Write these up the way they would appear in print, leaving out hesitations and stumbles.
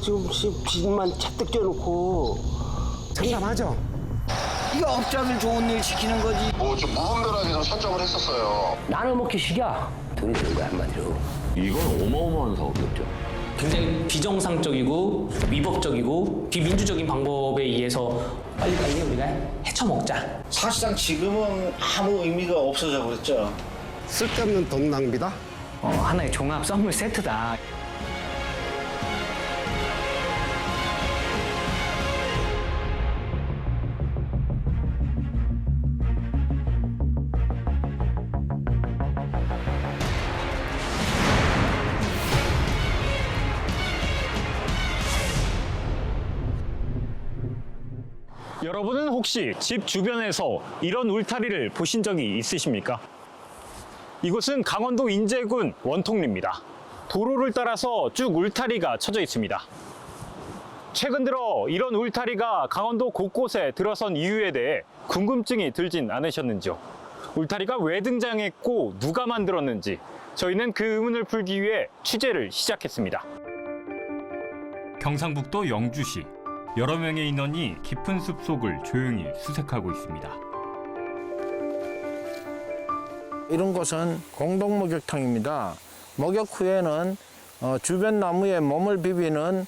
지금 빚만 잔뜩 져놓고. 장담하죠? 이게 업자들 좋은 일 시키는 거지. 뭐 좀 무분별하게 설정을 했었어요. 나눠먹기 식이야. 돈이 든 거야 한마디로. 이건 어마어마한 사업이었죠. 굉장히 비정상적이고 위법적이고 비민주적인 방법에 의해서 빨리빨리 우리가 헤쳐먹자. 사실상 지금은 아무 의미가 없어져 버렸죠. 쓸데없는 돈 낭비다? 하나의 종합 선물 세트다. 여러분은 혹시 집 주변에서 이런 울타리를 보신 적이 있으십니까? 이곳은 강원도 인제군 원통리입니다. 도로를 따라서 쭉 울타리가 쳐져 있습니다. 최근 들어 이런 울타리가 강원도 곳곳에 들어선 이유에 대해 궁금증이 들진 않으셨는지요? 울타리가 왜 등장했고 누가 만들었는지 저희는 그 의문을 풀기 위해 취재를 시작했습니다. 경상북도 영주시. 여러 명의 인원이 깊은 숲속을 조용히 수색하고 있습니다. 이런 곳은 공동 목욕탕입니다. 목욕 후에는 주변 나무에 몸을 비비는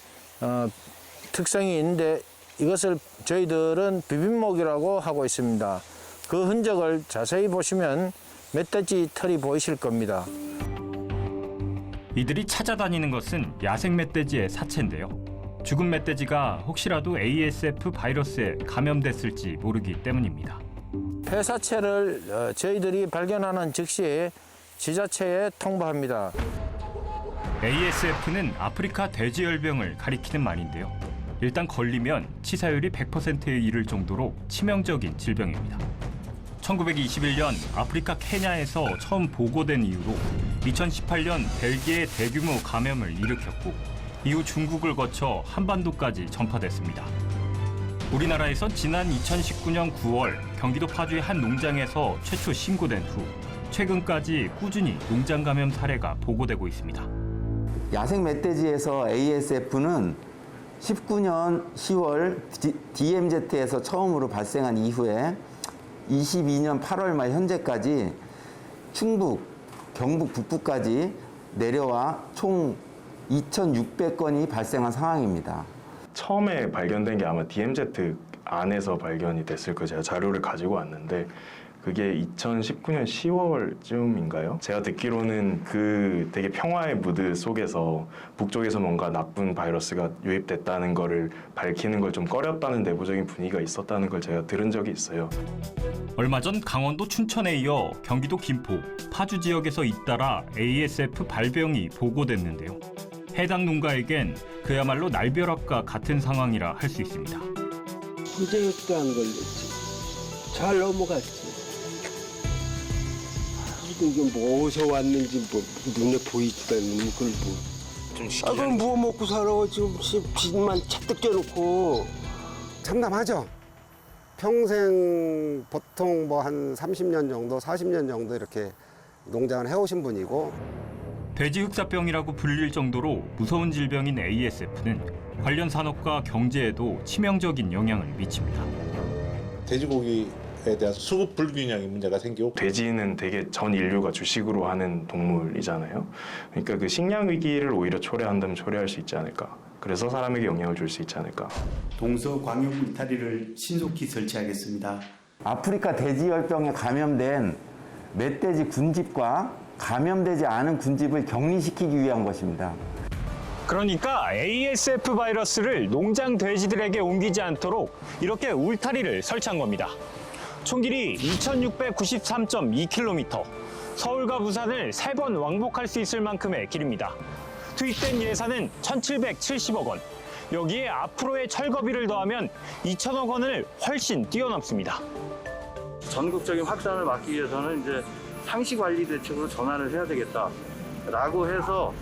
특성이 있는데 이것을 저희들은 비빔목이라고 하고 있습니다. 그 흔적을 자세히 보시면 멧돼지 털이 보이실 겁니다. 이들이 찾아다니는 것은 야생 멧돼지의 사체인데요. 죽은 멧돼지가 혹시라도 ASF 바이러스에 감염됐을지 모르기 때문입니다. 폐사체를 저희들이 발견하는 즉시 지자체에 통보합니다. ASF는 아프리카 돼지열병을 가리키는 말인데요. 일단 걸리면 치사율이 100%에 이를 정도로 치명적인 질병입니다. 1921년 아프리카 케냐에서 처음 보고된 이후로 2018년 벨기에 대규모 감염을 일으켰고 이후 중국을 거쳐 한반도까지 전파됐습니다. 우리나라에선 지난 2019년 9월 경기도 파주의 한 농장에서 최초 신고된 후 최근까지 꾸준히 농장 감염 사례가 보고되고 있습니다. 야생 멧돼지에서 ASF는 19년 10월 DMZ에서 처음으로 발생한 이후에 22년 8월 말 현재까지 충북, 경북 북부까지 내려와 총 2,600건이 발생한 상황입니다. 처음에 발견된 게 아마 DMZ 안에서 발견이 됐을 거예요. 제가 자료를 가지고 왔는데 그게 2019년 10월쯤인가요? 제가 듣기로는 그 되게 평화의 무드 속에서 북쪽에서 뭔가 나쁜 바이러스가 유입됐다는 거를 밝히는 걸 좀 꺼렸다는 내부적인 분위기가 있었다는 걸 제가 들은 적이 있어요. 얼마 전 강원도 춘천에 이어 경기도 김포, 파주 지역에서 잇따라 ASF 발병이 보고됐는데요. 해당 농가에겐 그야말로 날벼락과 같은 상황이라 할 수 있습니다. 후제역도 안 걸렸지. 잘 넘어갔지. 이게 뭐 어디서 왔는지 뭐 눈에 보이지도 않는 걸 뭐. 그럼 뭐 먹고 살아? 지금 빚만 잔뜩 져놓고. 장담하죠? 평생 보통 뭐 한 30년 정도, 40년 정도 이렇게 농장을 해오신 분이고. 돼지 흑사병이라고 불릴 정도로 무서운 질병인 ASF는 관련 산업과 경제에도 치명적인 영향을 미칩니다. 돼지고기에 대한 수급 불균형이 문제가 생기고 돼지는 되게 전 인류가 주식으로 하는 동물이잖아요. 그러니까 그 식량 위기를 오히려 초래한다면 초래할 수 있지 않을까. 그래서 사람에게 영향을 줄 수 있지 않을까. 동서 광역 울타리를 신속히 설치하겠습니다. 아프리카 돼지열병에 감염된 멧돼지 군집과 감염되지 않은 군집을 격리시키기 위한 것입니다. 그러니까 ASF 바이러스를 농장 돼지들에게 옮기지 않도록 이렇게 울타리를 설치한 겁니다. 총 길이 2,693.2km, 서울과 부산을 3번 왕복할 수 있을 만큼의 길입니다. 투입된 예산은 1,770억 원. 여기에 앞으로의 철거비를 더하면 2천억 원을 훨씬 뛰어넘습니다. 전국적인 확산을 막기 위해서는 이제 상시관리 대책으로 전환을 해야 되겠다라고 해서.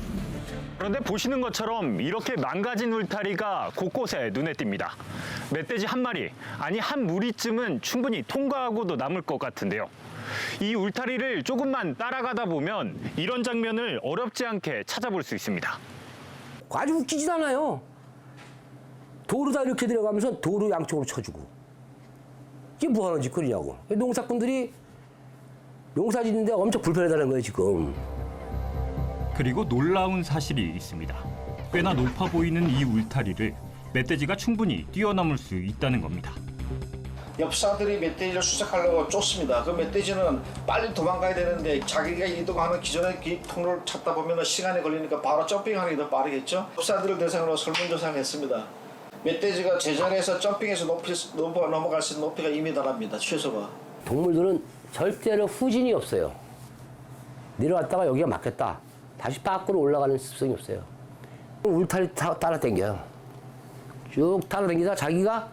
그런데 보시는 것처럼 이렇게 망가진 울타리가 곳곳에 눈에 띕니다. 멧돼지 한 마리, 아니 한 무리쯤은 충분히 통과하고도 남을 것 같은데요. 이 울타리를 조금만 따라가다 보면 이런 장면을 어렵지 않게 찾아볼 수 있습니다. 아주 웃기지도 않아요. 도로다 이렇게 들어가면서 도로 양쪽으로 쳐주고. 이게 뭐 하는 짓거리냐고. 농사꾼들이 농사 짓는데 엄청 불편하다는 거예요, 지금. 그리고 놀라운 사실이 있습니다. 꽤나 높아 보이는 이 울타리를 멧돼지가 충분히 뛰어넘을 수 있다는 겁니다. 엽사들이 멧돼지를 수색하려고 쫓습니다. 그 멧돼지는 빨리 도망가야 되는데 자기가 이동하는 기존의 통로를 찾다 보면 시간이 걸리니까 바로 점핑하는 게 더 빠르겠죠. 엽사들을 대상으로 설문조사를 했습니다. 멧돼지가 제자리에서 점핑해서 넘어갈 수 있는 높이가 2m랍니다. 최소가. 동물들은 절대로 후진이 없어요. 내려왔다가 여기가 막혔다. 다시 밖으로 올라가는 습성이 없어요. 울타리 따라 당겨요. 쭉 따라 당기다가 자기가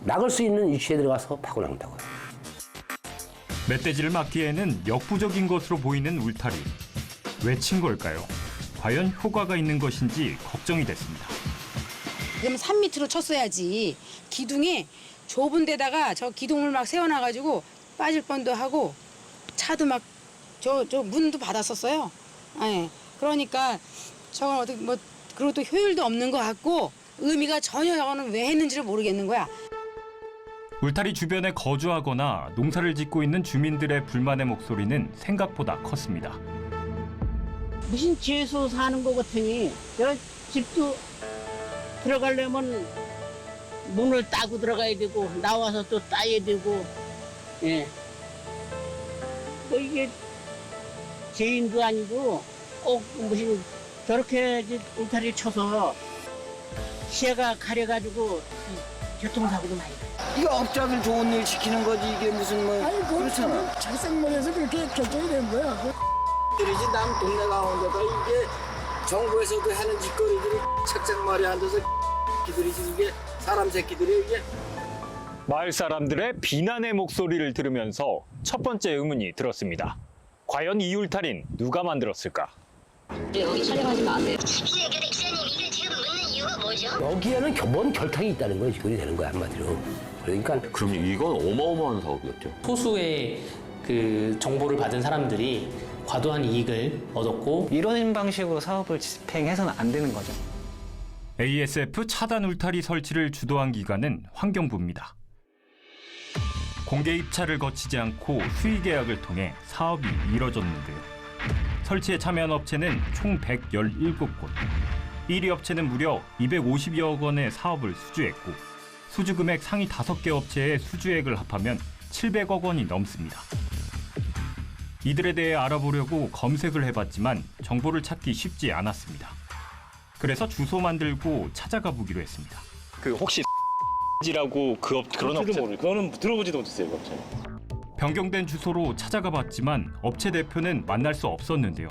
나갈 수 있는 위치에 들어가서 파고 나온다고요. 멧돼지를 막기에는 역부족인 것으로 보이는 울타리. 왜 친 걸까요? 과연 효과가 있는 것인지 걱정이 됐습니다. 그러면 3m로 쳤어야지. 기둥에 좁은 데다가 저 기둥을 막 세워놔가지고 빠질 뻔도 하고 차도 막 저 문도 받았었어요. 네. 그러니까 저건 어떻게 뭐 그리고 또 효율도 없는 것 같고 의미가 전혀 저거는 왜 했는지를 모르겠는 거야. 울타리 주변에 거주하거나 농사를 짓고 있는 주민들의 불만의 목소리는 생각보다 컸습니다. 무슨 지에서 사는 것 같으니 저 집도 들어가려면 문을 따고 들어가야 되고 나와서 또 따야 되고 예. 뭐 이게 죄인도 아니고 꼭 무슨 저렇게 울타리 쳐서 시야가 가려가지고 교통사고도 많이 나요. 이게 업자들 좋은 일 시키는 거지 이게 무슨 뭐 아니 그렇잖아. 작성문에서 그렇게 결정이 된 거야. 들이지 남 동네 가운데다 이게 정부에서도 하는 짓거리들이 책장말이 앉아서 기들이지 이게 사람 새끼들이 이게. 마을 사람들의 비난의 목소리를 들으면서 첫 번째 의문이 들었습니다. 과연 이 울타리는 누가 만들었을까? 여기 촬영하지 마세요. 근데 기사님 이게 지금 묻는 이유가 뭐죠? 여기에는 뭔 결탁이 있다는 거예요. 지금 되는 거야 한마디로. 그러니까 그럼 이건 어마어마한 사업이었죠. 소수의 그 정보를 받은 사람들이 과도한 이익을 얻었고 이런 방식으로 사업을 집행해서는 안 되는 거죠. ASF 차단 울타리 설치를 주도한 기관은 환경부입니다. 공개 입찰을 거치지 않고 수의 계약을 통해 사업이 이뤄졌는데요. 설치에 참여한 업체는 총 117곳. 1위 업체는 무려 250여억 원의 사업을 수주했고 수주 금액 상위 5개 업체의 수주액을 합하면 700억 원이 넘습니다. 이들에 대해 알아보려고 검색을 해봤지만 정보를 찾기 쉽지 않았습니다. 그래서 주소만 들고 찾아가 보기로 했습니다. 그 혹시 라고 그런 업체 그거는 들어보지도 못했어요, 그 업체. 변경된 주소로 찾아가 봤지만 업체 대표는 만날 수 없었는데요.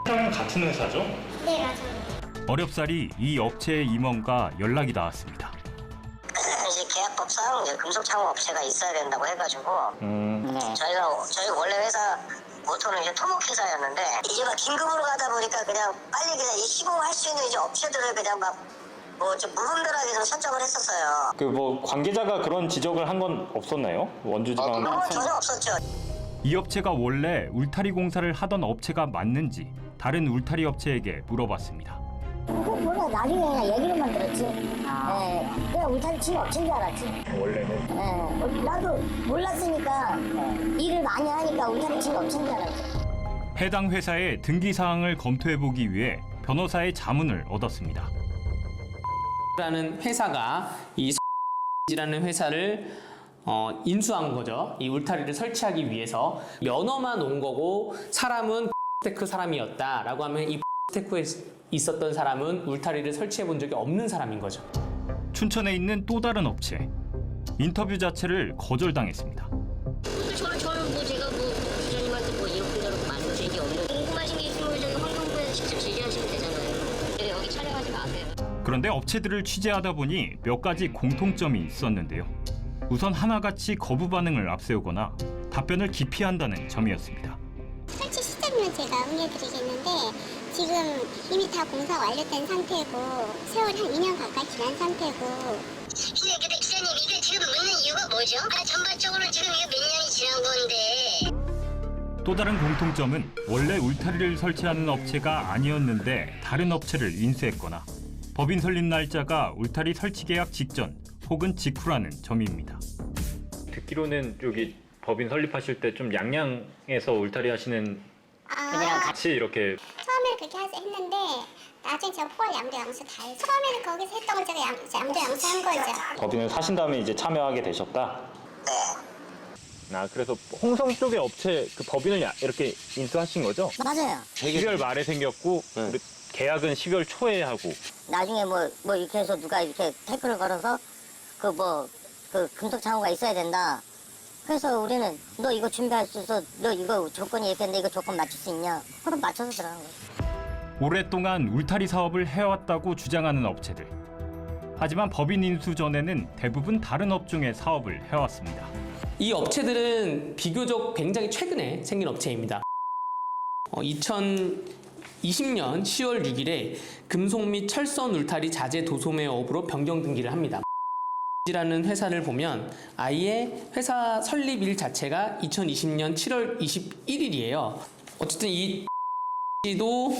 회사랑 같은 회사죠? 네, 맞아요. 어렵사리 이 업체의 임원과 연락이 닿았습니다. 이제 계약법상 이제 금속창호 업체가 있어야 된다고 해가지고 저희 원래 회사 모토는 이제 토목회사였는데 이제 막 긴급으로 가다 보니까 그냥 빨리 그냥 시공할 수 있는 이제 업체들을 그냥 막 뭐 좀 무분별하게 좀 선정을 했었어요. 그 뭐 관계자가 그런 지적을 한 건 없었나요? 원주지방 그런 건 전혀 없었죠. 이 업체가 원래 울타리 공사를 하던 업체가 맞는지 다른 울타리 업체에게 물어봤습니다. 그거 몰라. 나중에 그냥 얘기로만 들었지. 그냥 울타리 치는 업체인 줄 알았지. 원래는? 나도 몰랐으니까 일을 많이 하니까 울타리 치는 업체인 줄 알았지. 해당 회사의 등기 사항을 검토해보기 위해 변호사의 자문을 얻었습니다. 라는 회사가 이 라는 회사를 인수한 거죠. 이 울타리를 설치하기 위해서 면허만 온 거고 사람은 테크 사람이었다라고 하면 이 테크에 있었던 사람은 울타리를 설치해 본 적이 없는 사람인 거죠. 춘천에 있는 또 다른 업체. 인터뷰 자체를 거절당했습니다. 저는 뭐 제가 뭐 부장님한테 뭐 이렇게 저렇게 만든 적이 없는데 궁금하신 게 있으면 저기 환경부에서 직접 제기하시면 되잖아요. 여기 촬영하지 마세요. 그런데 업체들을 취재하다 보니 몇 가지 공통점이 있었는데요. 우선 하나같이 거부 반응을 앞세우거나 답변을 기피한다는 점이었습니다. 설치 시점은 제가 알려드리겠는데 지금 이미 다 공사 완료된 상태고 세월이 한 2년 가까이 지난 상태고. 근데 기사님 이게 지금 묻는 이유가 뭐죠? 전반적으로 지금 이게 몇 년이 지난 건데. 또 다른 공통점은 원래 울타리를 설치하는 업체가 아니었는데 다른 업체를 인수했거나 법인 설립 날짜가 울타리 설치 계약 직전 혹은 직후라는 점입니다. 듣기로는 여기 법인 설립하실 때 좀 양양에서 울타리 하시는 그냥 같이 이렇게 처음에는 그렇게 했는데 나중에 제가 포괄 양도 양수 다 해서 처음에는 거기서 했던 걸 제가 양도 양수한 거죠. 법인을 사신 다음에 이제 참여하게 되셨다? 네. 아, 그래서 홍성 쪽의 업체 그 법인을 이렇게 인수하신 거죠? 맞아요. 12월 말에 생겼고 우리 계약은 12월 초에 하고. 나중에 뭐 이렇게 해서 누가 이렇게 태클을 걸어서 그 금속 창호가 있어야 된다. 그래서 우리는 너 이거 준비할 수 있어. 너 이거 조건이 이렇게 했는데 이거 조건 맞출 수 있냐. 그럼 맞춰서 들어가는 거죠. 오랫동안 울타리 사업을 해왔다고 주장하는 업체들. 하지만 법인 인수 전에는 대부분 다른 업종의 사업을 해왔습니다. 이 업체들은 비교적 굉장히 최근에 생긴 업체입니다. 2020년 10월 6일에 금속 및 철선 울타리 자재 도소매업으로 변경 등기를 합니다. 라는 회사를 보면 아예 회사 설립일 자체가 2020년 7월 21일이에요. 어쨌든 이 도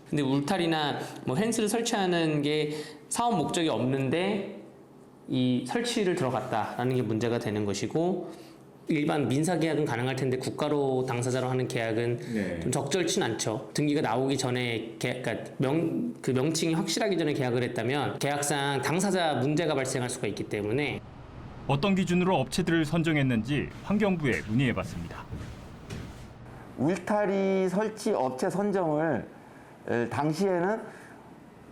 근데 울타리나 뭐 펜스를 설치하는 게 사업 목적이 없는데 이 설치를 들어갔다라는 게 문제가 되는 것이고, 일반 민사 계약은 가능할 텐데 국가로 당사자로 하는 계약은 좀 적절치는 않죠. 등기가 나오기 전에 그러니까 그 명칭이 확실하기 전에 계약을 했다면 계약상 당사자 문제가 발생할 수가 있기 때문에. 어떤 기준으로 업체들을 선정했는지 환경부에 문의해봤습니다. 울타리 설치 업체 선정을 당시에는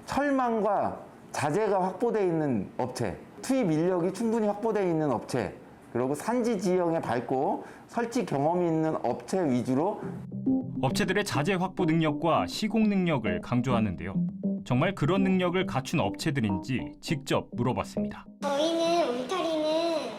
철망과 자재가 확보되어 있는 업체, 투입 인력이 충분히 확보되어 있는 업체, 그리고 산지 지형에 밝고 설치 경험이 있는 업체 위주로 업체들의 자재 확보 능력과 시공 능력을 강조하는데요. 정말 그런 능력을 갖춘 업체들인지 직접 물어봤습니다. 저희는 울타리는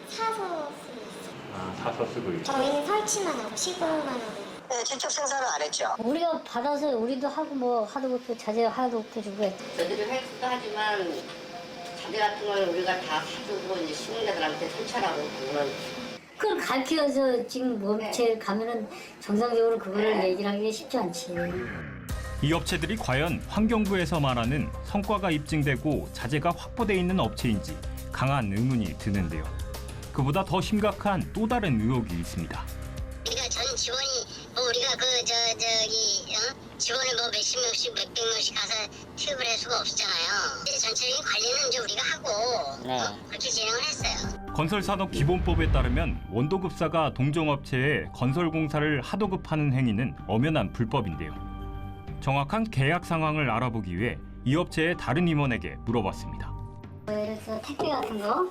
사서 쓰고 있어요. 사서 쓰고 있어요. 저희는 설치만 하고 시공만 하고. 네, 직접 생산은 안 했죠. 우리가 받아서 우리도 하고 뭐 하도급도 자재 하도급도 주고. 저희들이 헬스도 하지만 자재 같은 걸 우리가 다 사주고 이제 시민들한테 설치하라고 그러면. 그걸 가르쳐서 지금 업체 가면은 정상적으로 그거를 얘기를 하기가 쉽지 않지. 이 업체들이 과연 환경부에서 말하는 성과가 입증되고 자재가 확보돼 있는 업체인지 강한 의문이 드는데요. 그보다 더 심각한 또 다른 의혹이 있습니다. 우리가 전 직원이 우리가 직원을 몇십 명씩 몇백 명씩 가서 투입을 할 수가 없잖아요. 전체적인 관리는 이제 우리가 하고 그렇게 진행을 했어요. 건설산업기본법에 따르면 원도급사가 동종업체에 건설공사를 하도급하는 행위는 엄연한 불법인데요. 정확한 계약 상황을 알아보기 위해 이 업체의 다른 임원에게 물어봤습니다. 예를 들어서 택배 같은 거,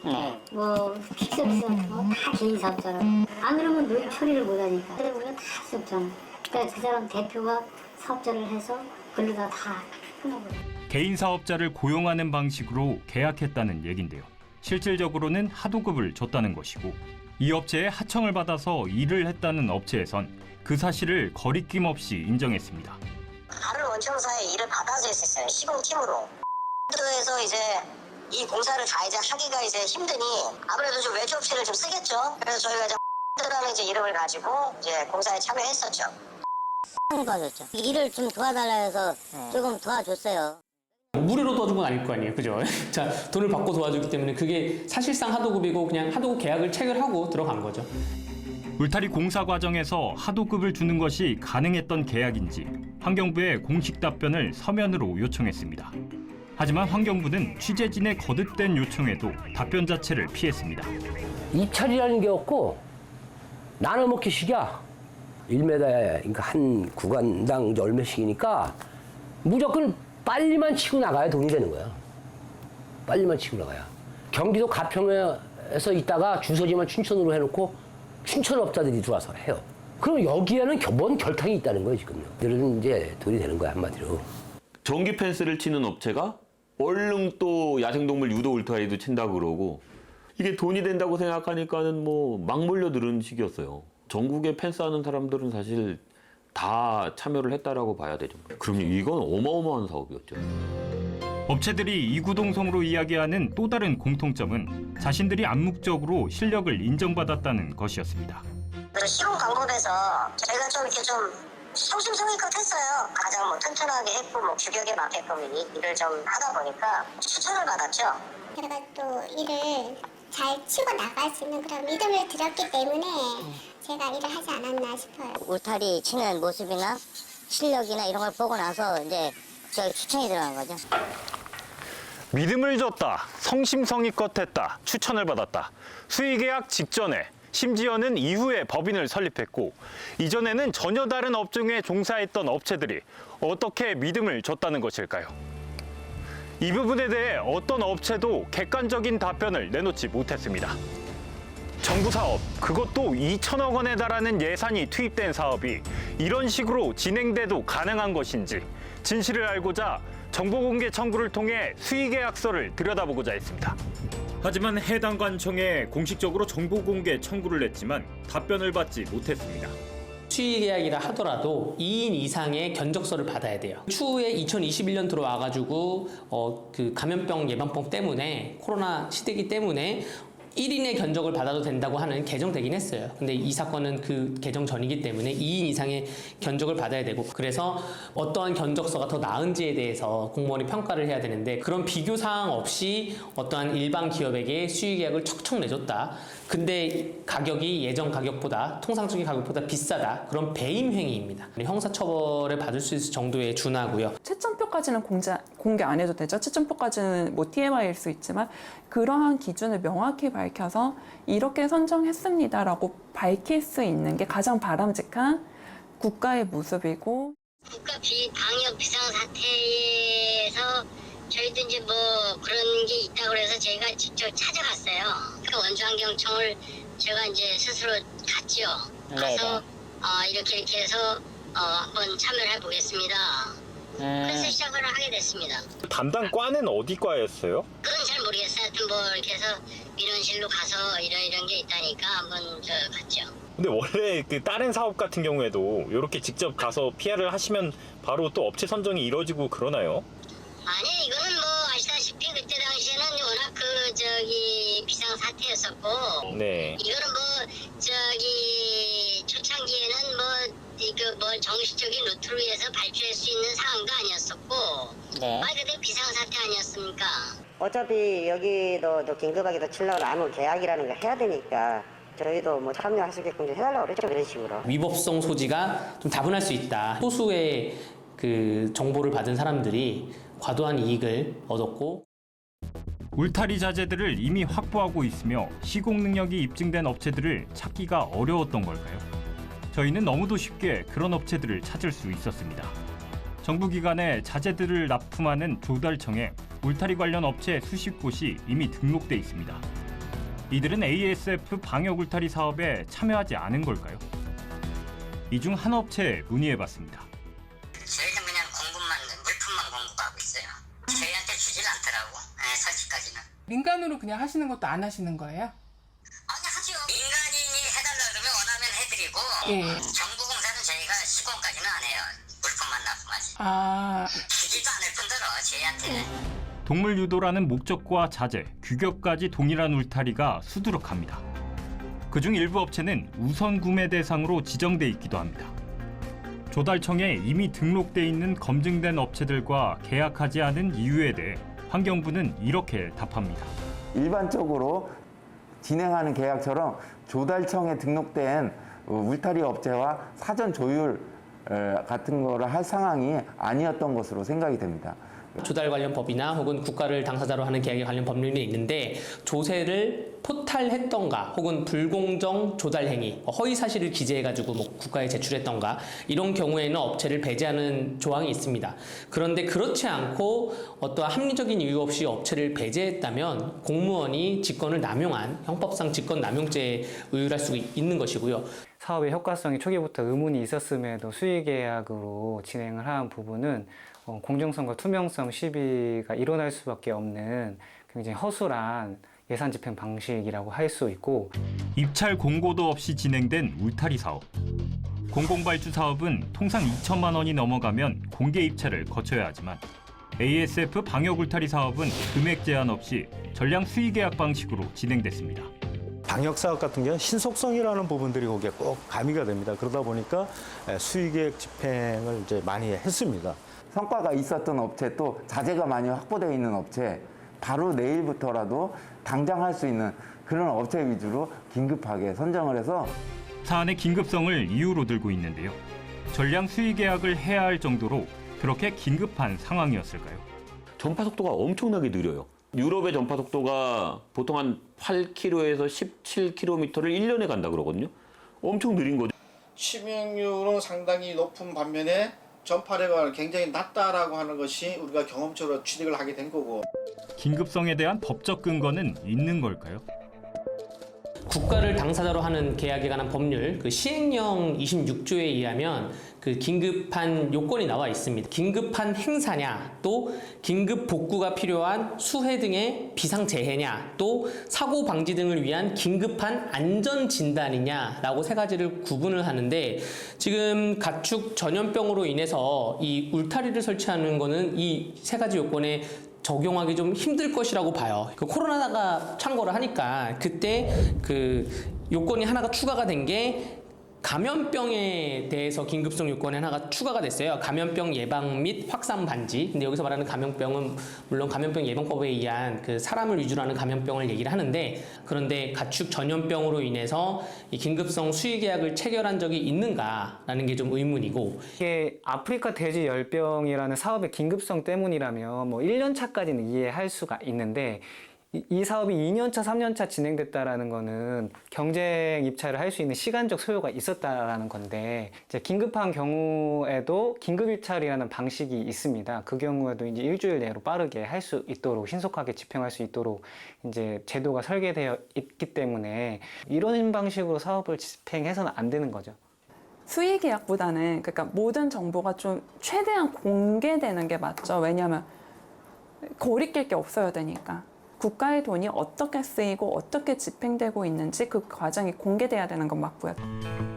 뭐 픽서비스 같은 거 다 개인 사업자라. 안 그러면 노임 처리를 못 하니까. 그래서 우리가 다 할 수 없잖아. 그러니까 그 사람 대표가 사업자를 해서 근로자 다 끊어버려. 개인 사업자를 고용하는 방식으로 계약했다는 얘긴데요. 실질적으로는 하도급을 줬다는 것이고, 이 업체에 하청을 받아서 일을 했다는 업체에선 그 사실을 거리낌 없이 인정했습니다. 다른 원청사에 일을 받아서 했었어요. 시공팀으로. 그래서 이제 이 공사를 다 이제 하기가 이제 힘드니 아무래도 좀 외주 업체를 좀 쓰겠죠. 그래서 저희가 이제 라는 이제 이름을 가지고 이제 공사에 참여했었죠. 도와줬죠. 일을 좀 도와달라 해서 조금 도와줬어요. 무료로 도와준 건 아닐 거 아니에요, 그죠? 자, 돈을 받고 도와주기 때문에 그게 사실상 하도급이고 그냥 하도급 계약을 체결하고 들어간 거죠. 울타리 공사 과정에서 하도급을 주는 것이 가능했던 계약인지 환경부에 공식 답변을 서면으로 요청했습니다. 하지만 환경부는 취재진의 거듭된 요청에도 답변 자체를 피했습니다. 입찰이라는 게 없고 나눠먹기식이야. 1m에 그러니까 한 구간당 얼마씩이니까 무조건 빨리만 치고 나가야 돈이 되는 거야. 빨리만 치고 나가야. 경기도 가평에서 있다가 주소지만 춘천으로 해놓고 춘천 업자들이 들어와서 해요. 그럼 여기에는 뭔 결탁이 있다는 거예요, 지금요. 이런 이제 돈이 되는 거야, 한마디로. 전기 펜스를 치는 업체가 얼른 또 야생동물 유도 울타리도 친다고 그러고, 이게 돈이 된다고 생각하니까는 뭐 막 몰려드는 식이었어요. 전국에 펜스 하는 사람들은 사실 다 참여를 했다라고 봐야 되죠. 그럼 이건 어마어마한 사업이었죠. 업체들이 이구동성으로 이야기하는 또 다른 공통점은 자신들이 암묵적으로 실력을 인정받았다는 것이었습니다. 시공 방법에서 저희가 좀 이렇게 좀 성심성의껏 했어요. 가장 뭐 튼튼하게 했고 뭐 규격에 맞게끔 일을 좀 하다 보니까 추천을 받았죠. 제가 또 일을 잘 치고 나갈 수 있는 그런 믿음을 드렸기 때문에 제가 일을 하지 않았나 싶어요. 울타리 치는 모습이나 실력이나 이런 걸 보고 나서 이제 저희 추천이 들어간 거죠. 믿음을 줬다, 성심성의껏 했다, 추천을 받았다. 수의계약 직전에, 심지어는 이후에 법인을 설립했고 이전에는 전혀 다른 업종에 종사했던 업체들이 어떻게 믿음을 줬다는 것일까요? 이 부분에 대해 어떤 업체도 객관적인 답변을 내놓지 못했습니다. 정부 사업, 그것도 2천억 원에 달하는 예산이 투입된 사업이 이런 식으로 진행돼도 가능한 것인지 진실을 알고자 정보공개 청구를 통해 수의계약서를 들여다보고자 했습니다. 하지만 해당 관청에 공식적으로 정보공개 청구를 냈지만 답변을 받지 못했습니다. 수의계약이라 하더라도 2인 이상의 견적서를 받아야 돼요. 추후에 2021년 들어와가지고 그 감염병 예방법 때문에 코로나 시대이기 때문에 1인의 견적을 받아도 된다고 하는 개정되긴 했어요. 근데 이 사건은 그 개정 전이기 때문에 2인 이상의 견적을 받아야 되고 그래서 어떠한 견적서가 더 나은지에 대해서 공무원이 평가를 해야 되는데 그런 비교 사항 없이 어떠한 일반 기업에게 수의계약을 척척 내줬다. 근데 가격이 예전 가격보다 통상적인 가격보다 비싸다. 그런 배임 행위입니다. 형사처벌을 받을 수 있을 정도에 준하고요. 채점표까지는 공개 안 해도 되죠. 채점표까지는 뭐 TMI일 수 있지만 그러한 기준을 명확히 밝혀서 이렇게 선정했습니다라고 밝힐 수 있는 게 가장 바람직한 국가의 모습이고 국가 방역 비상사태에서 저희도 이제 뭐 그런 게 있다고 그래서 저희가 직접 찾아갔어요. 그 원주환경청을 제가 이제 스스로 갔죠. 가서 이렇게 해서 한번 참여를 해보겠습니다. 그래서 시작을 하게 됐습니다. 담당 과는 어디 과였어요? 그건 잘 모르겠어요. 하여튼 뭐 이렇게 해서 민원실로 가서 이런 게 있다니까 한번 갔죠. 근데 원래 그 다른 사업 같은 경우에도 이렇게 직접 가서 PR을 하시면 바로 또 업체 선정이 이루어지고 그러나요? 아니 이거는 뭐 아시다시피 그때 당시에는 워낙 비상 사태였었고 네. 이거는 뭐 초창기에는 뭐 정식적인 루트를 위해서 발주할 수 있는 사항도 아니었었고 말 그대로 비상 사태 아니었습니까? 어차피 여기도 긴급하게 치려고 아무 계약이라는 걸 해야 되니까 저희도 뭐 참여할 수 있게끔 좀 해달라고 그랬죠. 그런 식으로. 위법성 소지가 좀 다분할 수 있다. 소수의 그 정보를 받은 사람들이 과도한 이익을 얻었고 울타리 자재들을 이미 확보하고 있으며 시공 능력이 입증된 업체들을 찾기가 어려웠던 걸까요? 저희는 너무도 쉽게 그런 업체들을 찾을 수 있었습니다. 정부기관에 자재들을 납품하는 조달청에 울타리 관련 업체 수십 곳이 이미 등록돼 있습니다. 이들은 ASF 방역 울타리 사업에 참여하지 않은 걸까요? 이 중 한 업체에 문의해봤습니다. 저희는 그냥 물품만 공급하고 있어요. 저희한테 주질 않더라고. 설치까지는. 민간으로 그냥 하시는 것도 안 하시는 거예요? 아니 하죠. 민간인이 해달라 그러면 원하면 해드리고 정부공사는 저희가 시공까지는 안 해요. 물품만 납품하지. 주지도 않을 뿐더러 저희한테는. 동물 유도라는 목적과 자재, 규격까지 동일한 울타리가 수두룩합니다. 그중 일부 업체는 우선 구매 대상으로 지정돼 있기도 합니다. 조달청에 이미 등록돼 있는 검증된 업체들과 계약하지 않은 이유에 대해 환경부는 이렇게 답합니다. 일반적으로 진행하는 계약처럼 조달청에 등록된 울타리 업체와 사전 조율 같은 거를 할 상황이 아니었던 것으로 생각이 됩니다. 조달 관련 법이나 혹은 국가를 당사자로 하는 계약에 관련 법률이 있는데 조세를 포탈했던가 혹은 불공정 조달 행위, 허위 사실을 기재해가지고 뭐 국가에 제출했던가 이런 경우에는 업체를 배제하는 조항이 있습니다. 그런데 그렇지 않고 어떠한 합리적인 이유 없이 업체를 배제했다면 공무원이 직권을 남용한 형법상 직권 남용죄에 의율할 수 있는 것이고요. 사업의 효과성이 초기부터 의문이 있었음에도 수의계약으로 진행을 한 부분은 공정성과 투명성 시비가 일어날 수밖에 없는 굉장히 허술한 예산 집행 방식이라고 할 수 있고 입찰 공고도 없이 진행된 울타리 사업. 공공발주 사업은 통상 2천만 원이 넘어가면 공개 입찰을 거쳐야 하지만 ASF 방역 울타리 사업은 금액 제한 없이 전량 수의 계약 방식으로 진행됐습니다. 방역사업 같은 경우는 신속성이라는 부분들이 거기에 꼭 가미가 됩니다. 그러다 보니까 수의계획 집행을 이제 많이 했습니다. 성과가 있었던 업체 또 자재가 많이 확보되어 있는 업체 바로 내일부터라도 당장 할 수 있는 그런 업체 위주로 긴급하게 선정을 해서 사안의 긴급성을 이유로 들고 있는데요. 전량 수의 계약을 해야 할 정도로 그렇게 긴급한 상황이었을까요? 전파 속도가 엄청나게 느려요. 유럽의 전파 속도가 보통 한 8km에서 17km를 1년에 간다 그러거든요. 엄청 느린 거죠. 치명률은 상당히 높은 반면에 전파력은 굉장히 낮다라고 하는 것이 우리가 경험적으로 취득을 하게 된 거고. 긴급성에 대한 법적 근거는 있는 걸까요? 국가를 당사자로 하는 계약에 관한 법률 그 시행령 26조에 의하면 그 긴급한 요건이 나와 있습니다. 긴급한 행사냐, 또 긴급 복구가 필요한 수해 등의 비상재해냐, 또 사고 방지 등을 위한 긴급한 안전 진단이냐라고 세 가지를 구분을 하는데, 지금 가축 전염병으로 인해서 이 울타리를 설치하는 거는 이 세 가지 요건에 적용하기 좀 힘들 것이라고 봐요. 그 코로나가 창궐을 하니까 그때 그 요건이 하나가 추가가 된 게 감염병에 대해서 긴급성 요건이 하나가 추가가 됐어요. 감염병 예방 및 확산 반지. 근데 여기서 말하는 감염병은 물론 감염병 예방법에 의한 그 사람을 위주로 하는 감염병을 얘기를 하는데, 그런데 가축 전염병으로 인해서 이 긴급성 수의 계약을 체결한 적이 있는가라는 게 좀 의문이고, 이게 아프리카 돼지 열병이라는 사업의 긴급성 때문이라면 뭐 1년 차까지는 이해할 수가 있는데, 이 사업이 2년차, 3년차 진행됐다라는 거는 경쟁 입찰을 할 수 있는 시간적 소요가 있었다라는 건데, 이제 긴급한 경우에도 긴급 입찰이라는 방식이 있습니다. 그 경우에도 이제 일주일 내로 빠르게 할 수 있도록, 신속하게 집행할 수 있도록 이제 제도가 설계되어 있기 때문에 이런 방식으로 사업을 집행해서는 안 되는 거죠. 수의 계약보다는 그러니까 모든 정보가 좀 최대한 공개되는 게 맞죠. 왜냐하면 거리낄 게 없어야 되니까. 국가의 돈이 어떻게 쓰이고 어떻게 집행되고 있는지 그 과정이 공개돼야 되는 건 맞고요.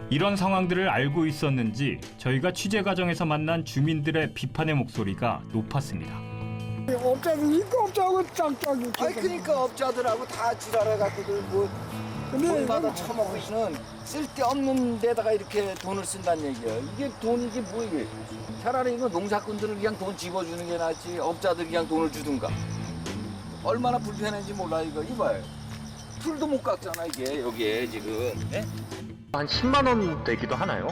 이런 상황들을 알고 있었는지 저희가 취재 과정에서 만난 주민들의 비판의 목소리가 높았습니다. 업자들 있고 업자하고 짝짝이. 아니 그러니까 업자들하고 다 지랄해갖고도 뭐 돈 받아 처먹고 있는 쓸데없는 데다가 이렇게 돈을 쓴다는 얘기야. 이게 돈이지 뭐 이게. 차라리 이거 농사꾼들을 그냥 돈 집어주는 게 낫지 업자들 그냥 돈을 주든가. 얼마나 불편한지 몰라 이거. 이봐요. 풀도 못 깎잖아 이게 여기에 지금. 예? 한 10만 원 되기도 하나요?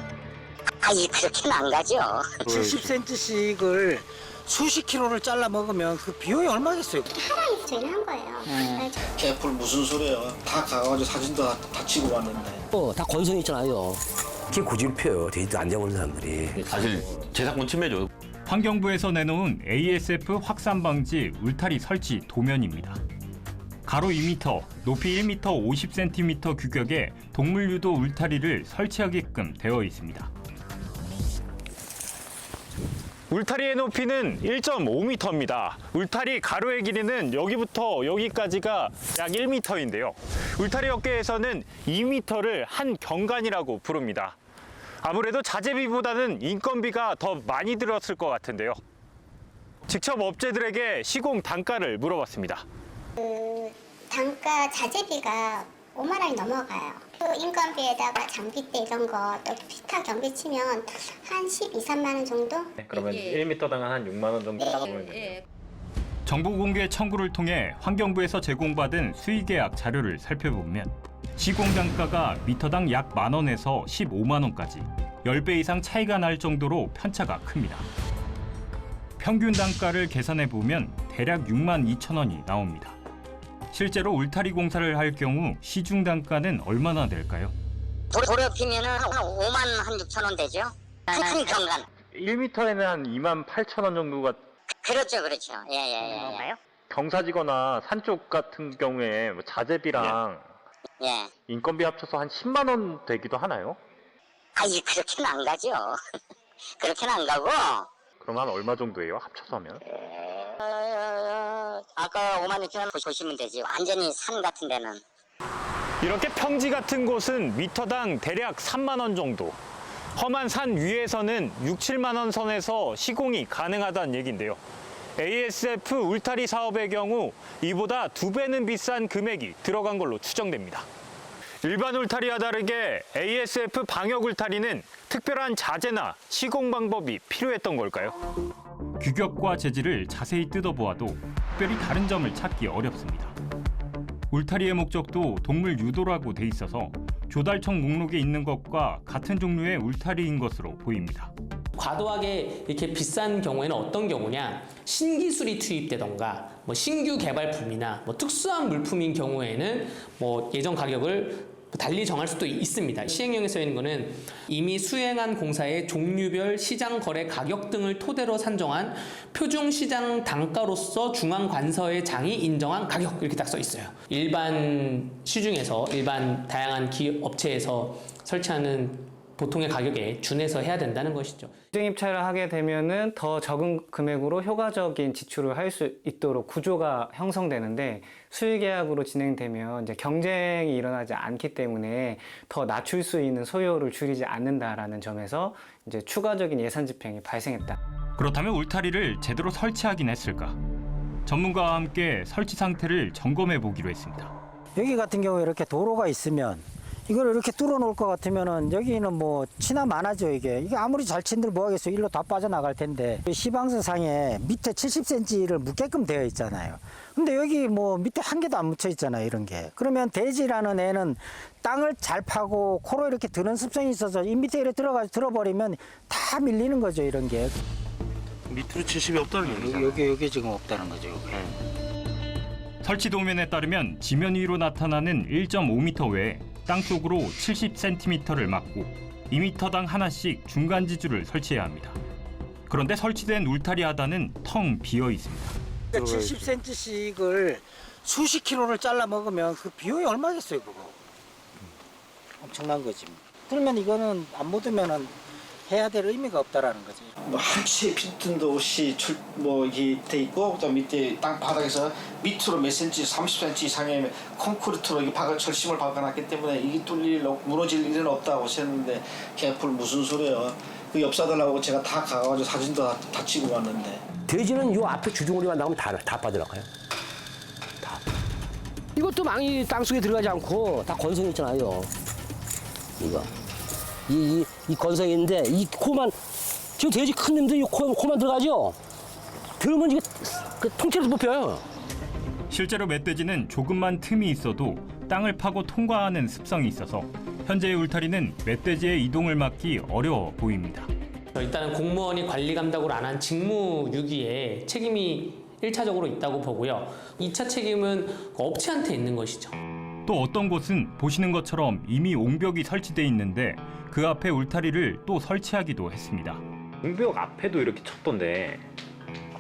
아니 그렇게는 안 가죠. 70cm씩을 수십 킬로를 잘라 먹으면 그 비용이 얼마겠어요? 사람이 저희는 한 거예요. 개풀 무슨 소리예요. 다 가가지고 사진도 다 찍고 왔는데. 다 권성이 있잖아요. 그게 고집을 펴요. 돼지도 안 잡는 사람들이. 사실 재산권 침해죠. 환경부에서 내놓은 ASF 확산 방지 울타리 설치 도면입니다. 가로 2m, 높이 1m 50cm 규격의 동물 유도 울타리를 설치하게끔 되어 있습니다. 울타리의 높이는 1.5m입니다. 울타리 가로의 길이는 여기부터 여기까지가 약 1m인데요. 울타리 업계에서는 2m를 한 경간이라고 부릅니다. 아무래도 자재비보다는 인건비가 더 많이 들었을 것 같은데요. 직접 업체들에게 시공 단가를 물어봤습니다. 단가 자재비가 5만 원이 넘어가요. 또 인건비에다가 장비대 이런 거 또 기타 경비 치면 한 12, 13만 원 정도? 그러면 1m당 한 6만 원 정도 나오면 돼요. 정보 공개 청구를 통해 환경부에서 제공받은 수의계약 자료를 살펴보면 시공 단가가 미터당 약 10,000원에서 15만 원까지 10배 이상 차이가 날 정도로 편차가 큽니다. 평균 단가를 계산해 보면 대략 62,000원이 나옵니다. 실제로 울타리 공사를 할 경우 시중 단가는 얼마나 될까요? 도로 피면은 한 5만 한 6천 원 되죠. 큰 경관. 1m에는 한 28,000원 정도가. 그렇죠, 그렇죠. 예. 경사지거나 산 쪽 같은 경우에 뭐 자재비랑 예. 인건비 합쳐서 한 10만 원 되기도 하나요? 아니 그렇게는 안 가죠. 그렇게는 안 가고. 그럼 한 얼마 정도예요? 합쳐서 하면? 아까 5만 6천 원 보시면 되지. 완전히 산 같은 데는. 이렇게 평지 같은 곳은 미터당 대략 3만 원 정도. 험한 산 위에서는 6, 7만 원 선에서 시공이 가능하다는 얘기인데요. ASF 울타리 사업의 경우 이보다 2배는 비싼 금액이 들어간 걸로 추정됩니다. 일반 울타리와 다르게 ASF 방역 울타리는 특별한 자재나 시공 방법이 필요했던 걸까요? 규격과 재질을 자세히 뜯어보아도 특별히 다른 점을 찾기 어렵습니다. 울타리의 목적도 동물 유도라고 돼 있어서 조달청 목록에 있는 것과 같은 종류의 울타리인 것으로 보입니다. 과도하게 이렇게 비싼 경우에는 어떤 경우냐, 신기술이 투입되던가 뭐 신규 개발품이나 뭐 특수한 물품인 경우에는 뭐 예전 가격을 달리 정할 수도 있습니다. 시행령에 써 있는 거는 이미 수행한 공사의 종류별 시장 거래 가격 등을 토대로 산정한 표준 시장 단가로서 중앙 관서의 장이 인정한 가격, 이렇게 딱 써 있어요. 일반 시중에서 일반 다양한 업체에서 설치하는 보통의 가격에 준해서 해야 된다는 것이죠. 시중 입찰을 하게 되면은 더 적은 금액으로 효과적인 지출을 할 수 있도록 구조가 형성되는데, 수의계약으로 진행되면 이제 경쟁이 일어나지 않기 때문에 더 낮출 수 있는 소요를 줄이지 않는다라는 점에서 이제 추가적인 예산 집행이 발생했다. 그렇다면 울타리를 제대로 설치하긴 했을까? 전문가와 함께 설치 상태를 점검해 보기로 했습니다. 여기 같은 경우에 이렇게 도로가 있으면 이걸 이렇게 뚫어 놓을 것 같으면은 여기는 뭐 치나 많아져. 이게 아무리 잘 친들 뭐하겠어. 일로 다 빠져나갈 텐데. 시방서상에 밑에 70cm를 묻게끔 되어 있잖아요. 근데 여기 뭐 밑에 한 개도 안 묻혀 있잖아요, 이런 게. 그러면 돼지라는 애는 땅을 잘 파고 코로 이렇게 드는 습성이 있어서 이 밑에 이렇게 들어버리면 다 밀리는 거죠, 이런 게. 밑으로 70이 없다는 얘기죠. 여기 지금 없다는 거죠, 여기. 설치 도면에 따르면 지면 위로 나타나는 1.5m 외에 땅속으로 70cm를 막고 2m당 하나씩 중간 지주를 설치해야 합니다. 그런데 설치된 울타리 하단은 텅 비어 있습니다. 70cm씩을 수십 킬로를 잘라 먹으면 그 비용이 얼마겠어요, 그거. 엄청난 거지. 그러면 이거는 안 묻으면은 해야 될 의미가 없다라는 거지. 뭐 한치의 빈틈도 없이 이게 돼 있고, 또 밑에 땅 바닥에서 밑으로 몇 센치, 30cm 이상의 콘크리트로 이 철심을 박아놨기 때문에 이게 무너질 일은 없다고 하셨는데, 개풀 무슨 소리예요? 그 엽사들하고 제가 다 가가지고 사진도 다 찍고 왔는데. 돼지는 요 앞에 주둥아리만 나오면 다 빠져나가요. 다. 이것도 망이 땅속에 들어가지 않고 다 건성이 있잖아요. 이거. 이 건성이 있는데 이 코만, 지금 돼지 큰 놈들 이 코만 들어가죠? 들으면 이게 그 통째로 뽑혀요. 실제로 멧돼지는 조금만 틈이 있어도 땅을 파고 통과하는 습성이 있어서 현재의 울타리는 멧돼지의 이동을 막기 어려워 보입니다. 일단은 공무원이 관리 감독을 안 한 직무유기에 책임이 1차적으로 있다고 보고요. 2차 책임은 업체한테 있는 것이죠. 또 어떤 곳은 보시는 것처럼 이미 옹벽이 설치돼 있는데 그 앞에 울타리를 또 설치하기도 했습니다. 옹벽 앞에도 이렇게 쳤던데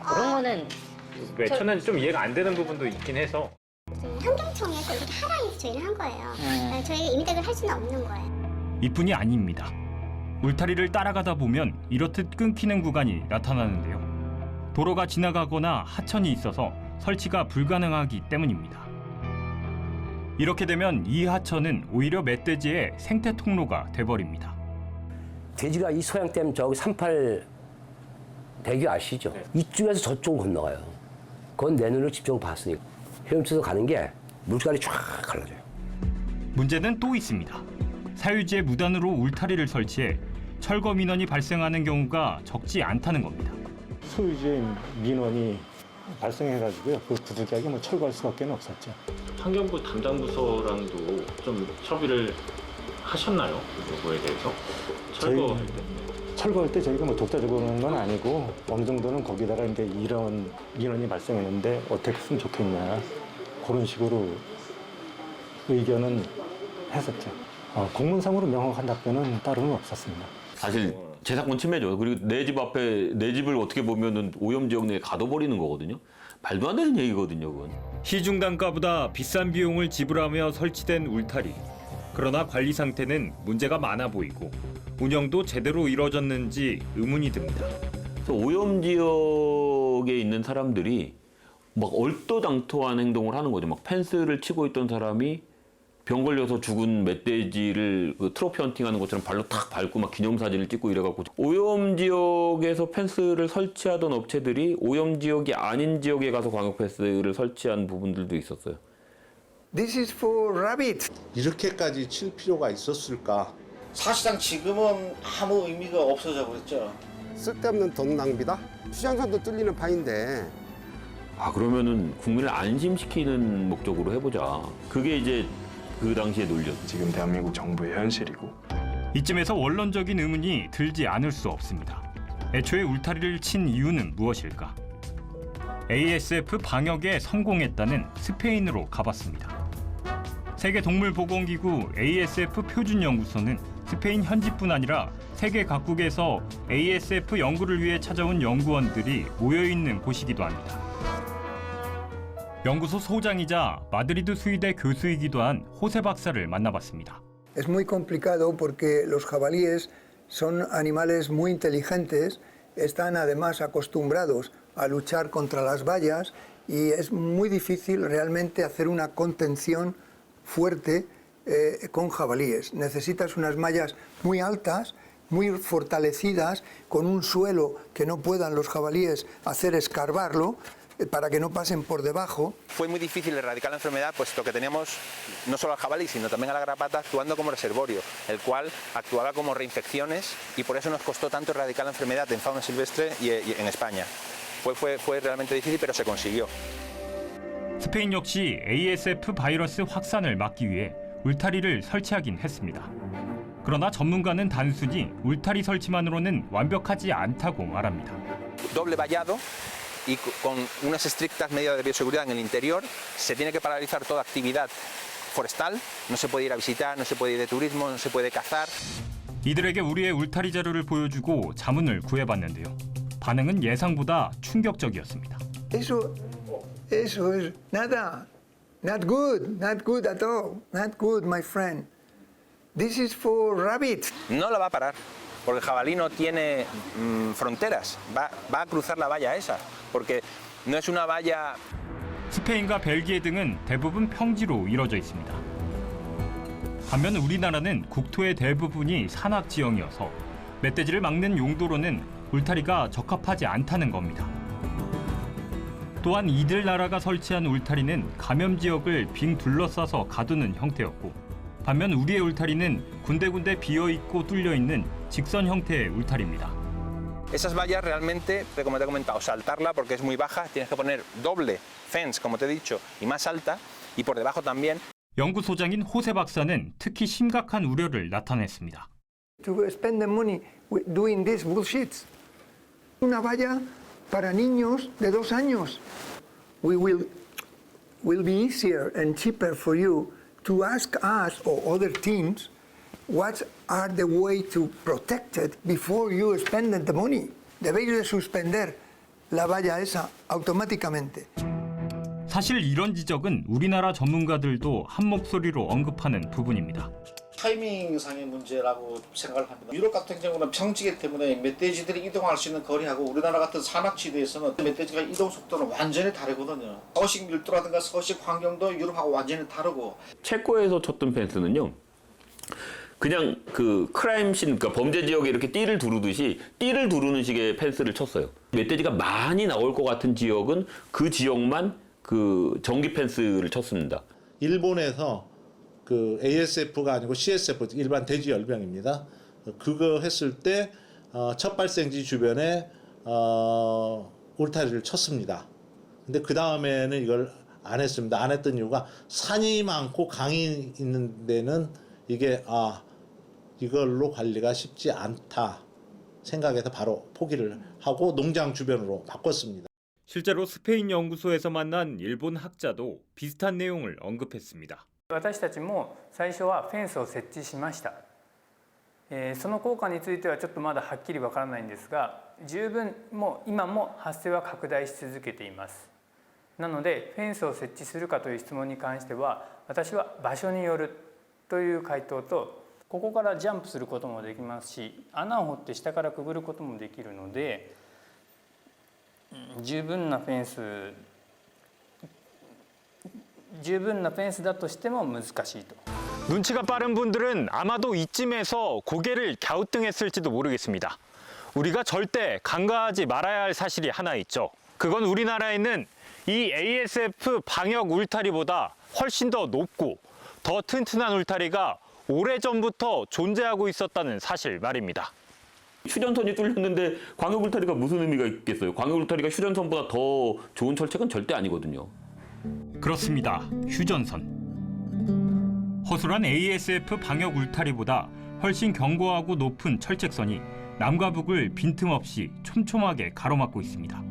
그런 거는 왜 쳤는지 좀 이해가 안 되는 부분도 있긴 해서. 환경청에서 이렇게 하라고 해서 저희는 한 거예요. 저희가 임의대를 할 수는 없는 거예요. 이뿐이 아닙니다. 울타리를 따라가다 보면 이렇듯 끊기는 구간이 나타나는데요. 도로가 지나가거나 하천이 있어서 설치가 불가능하기 때문입니다. 이렇게 되면 이 하천은 오히려 멧돼지의 생태 통로가 돼버립니다. 돼지가 이 소양댐 저기 38 대교 아시죠? 이쪽에서 저쪽 건너가요. 그건 내 눈으로 직접 봤으니까. 헤엄쳐서 가는 게 물살이 쫙 갈라져요. 문제는 또 있습니다. 사유지에 무단으로 울타리를 설치해 철거 민원이 발생하는 경우가 적지 않다는 겁니다. 소유주의 민원이 발생해가지고요. 그 부득이하게 철거할 수밖에 없었죠. 환경부 담당 부서랑도 좀 협의를 하셨나요? 그거에 대해서? 철거할 때 저희가 독자적으로는 건 아니고 어느 정도는 거기다가 이제 이런 민원이 발생했는데 어떻게 했으면 좋겠냐 그런 식으로 의견은 했었죠. 공문상으로 명확한 답변은 따로는 없었습니다. 사실 재산권 침해죠. 그리고 내 집 앞에 내 집을 어떻게 보면은 오염지역 내에 가둬버리는 거거든요. 말도 안 되는 얘기거든요, 그건. 시중 단가보다 비싼 비용을 지불하며 설치된 울타리. 그러나 관리 상태는 문제가 많아 보이고 운영도 제대로 이루어졌는지 의문이 듭니다. 그래서 오염지역에 있는 사람들이 막 얼토당토한 행동을 하는 거죠. 막 펜스를 치고 있던 사람이 병 걸려서 죽은 멧돼지를 그 트로피 헌팅하는 것처럼 발로 탁 밟고 막 기념사진을 찍고 이래갖고 오염지역에서 펜스를 설치하던 업체들이 오염지역이 아닌 지역에 가서 광역 펜스를 설치한 부분들도 있었어요. This is for rabbit. 이렇게까지 칠 필요가 있었을까? 사실상 지금은 아무 의미가 없어져 버렸죠. 쓸데없는 돈 낭비다. 수장선도 뚫리는 파인데. 아 그러면은 국민을 안심시키는 목적으로 해보자. 그게 이제 그 당시에 논리였죠. 지금 대한민국 정부의 현실이고. 이쯤에서 원론적인 의문이 들지 않을 수 없습니다. 애초에 울타리를 친 이유는 무엇일까? ASF 방역에 성공했다는 스페인으로 가봤습니다. 세계동물보건기구 ASF 표준연구소는 스페인 현지뿐 아니라 세계 각국에서 ASF 연구를 위해 찾아온 연구원들이 모여있는 곳이기도 합니다. 연구소 소장이자 마드리드 수의대 교수이기도 한 호세 박사를 만나봤습니다. Es muy complicado porque los jabalíes son animales muy inteligentes, están además acostumbrados a luchar contra las vallas y es muy difícil realmente hacer una contención fuerte con jabalíes. Necesitas unas mallas muy altas, muy fortalecidas, con un suelo que no puedan los jabalíes hacer escarbarlo, para que no pasen por debajo. Fue muy difícil erradicar la enfermedad, puesto que teníamos no solo al jabalí, sino también a la garrapata actuando como reservorio, el cual actuaba como reinfecciones y por eso nos costó tanto erradicar la enfermedad en fauna silvestre y en España. Fue realmente difícil, pero se consiguió. 스페인 역시 ASF 바이러스 확산을 막기 위해 울타리를 설치하긴 했습니다. 그러나 전문가는 단순히 울타리 설치만으로는 완벽하지 않다고 말합니다. Doble vallado y con unas estrictas medidas de bioseguridad en el interior, se tiene que paralizar toda actividad forestal, no se puede ir a visitar, no se puede ir de turismo, no se puede cazar. 이들에게 우리의 울타리 자료를 보여주고 자문을 구해봤는데요. 반응은 예상보다 충격적이었습니다. Eso es nada, not good at all, not good, my friend. This is for rabbit. No la va a parar, porque el jabalí no tiene fronteras, va a cruzar la valla esa, porque no es una valla. 스페인과 벨기에 등은 대부분 평지로 이뤄져 있습니다. 반면 우리나라는 국토의 대부분이 산악 지형이어서 멧돼지를 막는 용도로는 울타리가 적합하지 않다는 겁니다. 또한 이들 나라가 설치한 울타리는 감염 지역을 빙 둘러싸서 가두는 형태였고, 반면 우리의 울타리는 군데군데 비어있고 뚫려있는 직선 형태의 울타리입니다. Esas vallas realmente, como te he comentado, saltarla porque es muy baja, tienes que poner doble fence, como te he dicho, y más alta, y por debajo también. 연구소장인 호세 박사는 특히 심각한 우려를 나타냈습니다. To spend the money doing this bullshit. Una valla para niños de 2 años. Will be easier and cheaper for you to ask us or other teams what are the way to protect it before you spend the money. Debéis de suspender la valla esa automáticamente. 사실 이런 지적은 우리나라 전문가들도 한 목소리로 언급하는 부분입니다. 타이밍상의 문제라고 생각을 합니다. 유럽 같은 경우는 평지기 때문에 멧돼지들이 이동할 수 있는 거리하고 우리나라 같은 산악지대에서는 멧돼지가 이동 속도는 완전히 다르거든요. 서식 밀도라든가 서식 환경도 유럽하고 완전히 다르고. 체코에서 쳤던 펜스는요. 그냥 그 크라임씬, 그러니까 범죄 지역에 이렇게 띠를 두르듯이 띠를 두르는 식의 펜스를 쳤어요. 멧돼지가 많이 나올 것 같은 지역은 그 지역만 그 전기 펜스를 쳤습니다. 일본에서 그 ASF가 아니고 CSF, 일반 돼지 열병입니다. 그거 했을 때 첫 발생지 주변에 울타리를 쳤습니다. 근데 그 다음에는 이걸 안 했습니다. 안 했던 이유가 산이 많고 강이 있는 데는 이게 이걸로 관리가 쉽지 않다 생각해서 바로 포기를 하고 농장 주변으로 바꿨습니다. 실제로 스페인 연구소에서 만난 일본 학자도 비슷한 내용을 언급했습니다. 私たちも最初はフェンスを設置しました、その効果についてはちょっとまだはっきりわからないんですが、十分もう今も発生は拡大し続けています。なのでフェンスを設置するかという質問に関しては、私は場所によるという回答と、ここからジャンプすることもできますし、穴を掘って下からくぐることもできるので、十分なフェンスだとしても難しいと。 눈치가 빠른 분들은 아마도 이쯤에서 고개를 갸우뚱했을지도 모르겠습니다. 우리가 절대 간과하지 말아야 할 사실이 하나 있죠. 그건 우리나라에는 이 ASF 방역 울타리보다 훨씬 더 높고 더 튼튼한 울타리가 오래전부터 존재하고 있었다는 사실 말입니다. 휴전선이 뚫렸는데 광역 울타리가 무슨 의미가 있겠어요? 광역 울타리가 휴전선보다 더 좋은 철책은 절대 아니거든요. 그렇습니다. 휴전선. 허술한 ASF 방역 울타리보다 훨씬 견고하고 높은 철책선이 남과 북을 빈틈없이 촘촘하게 가로막고 있습니다.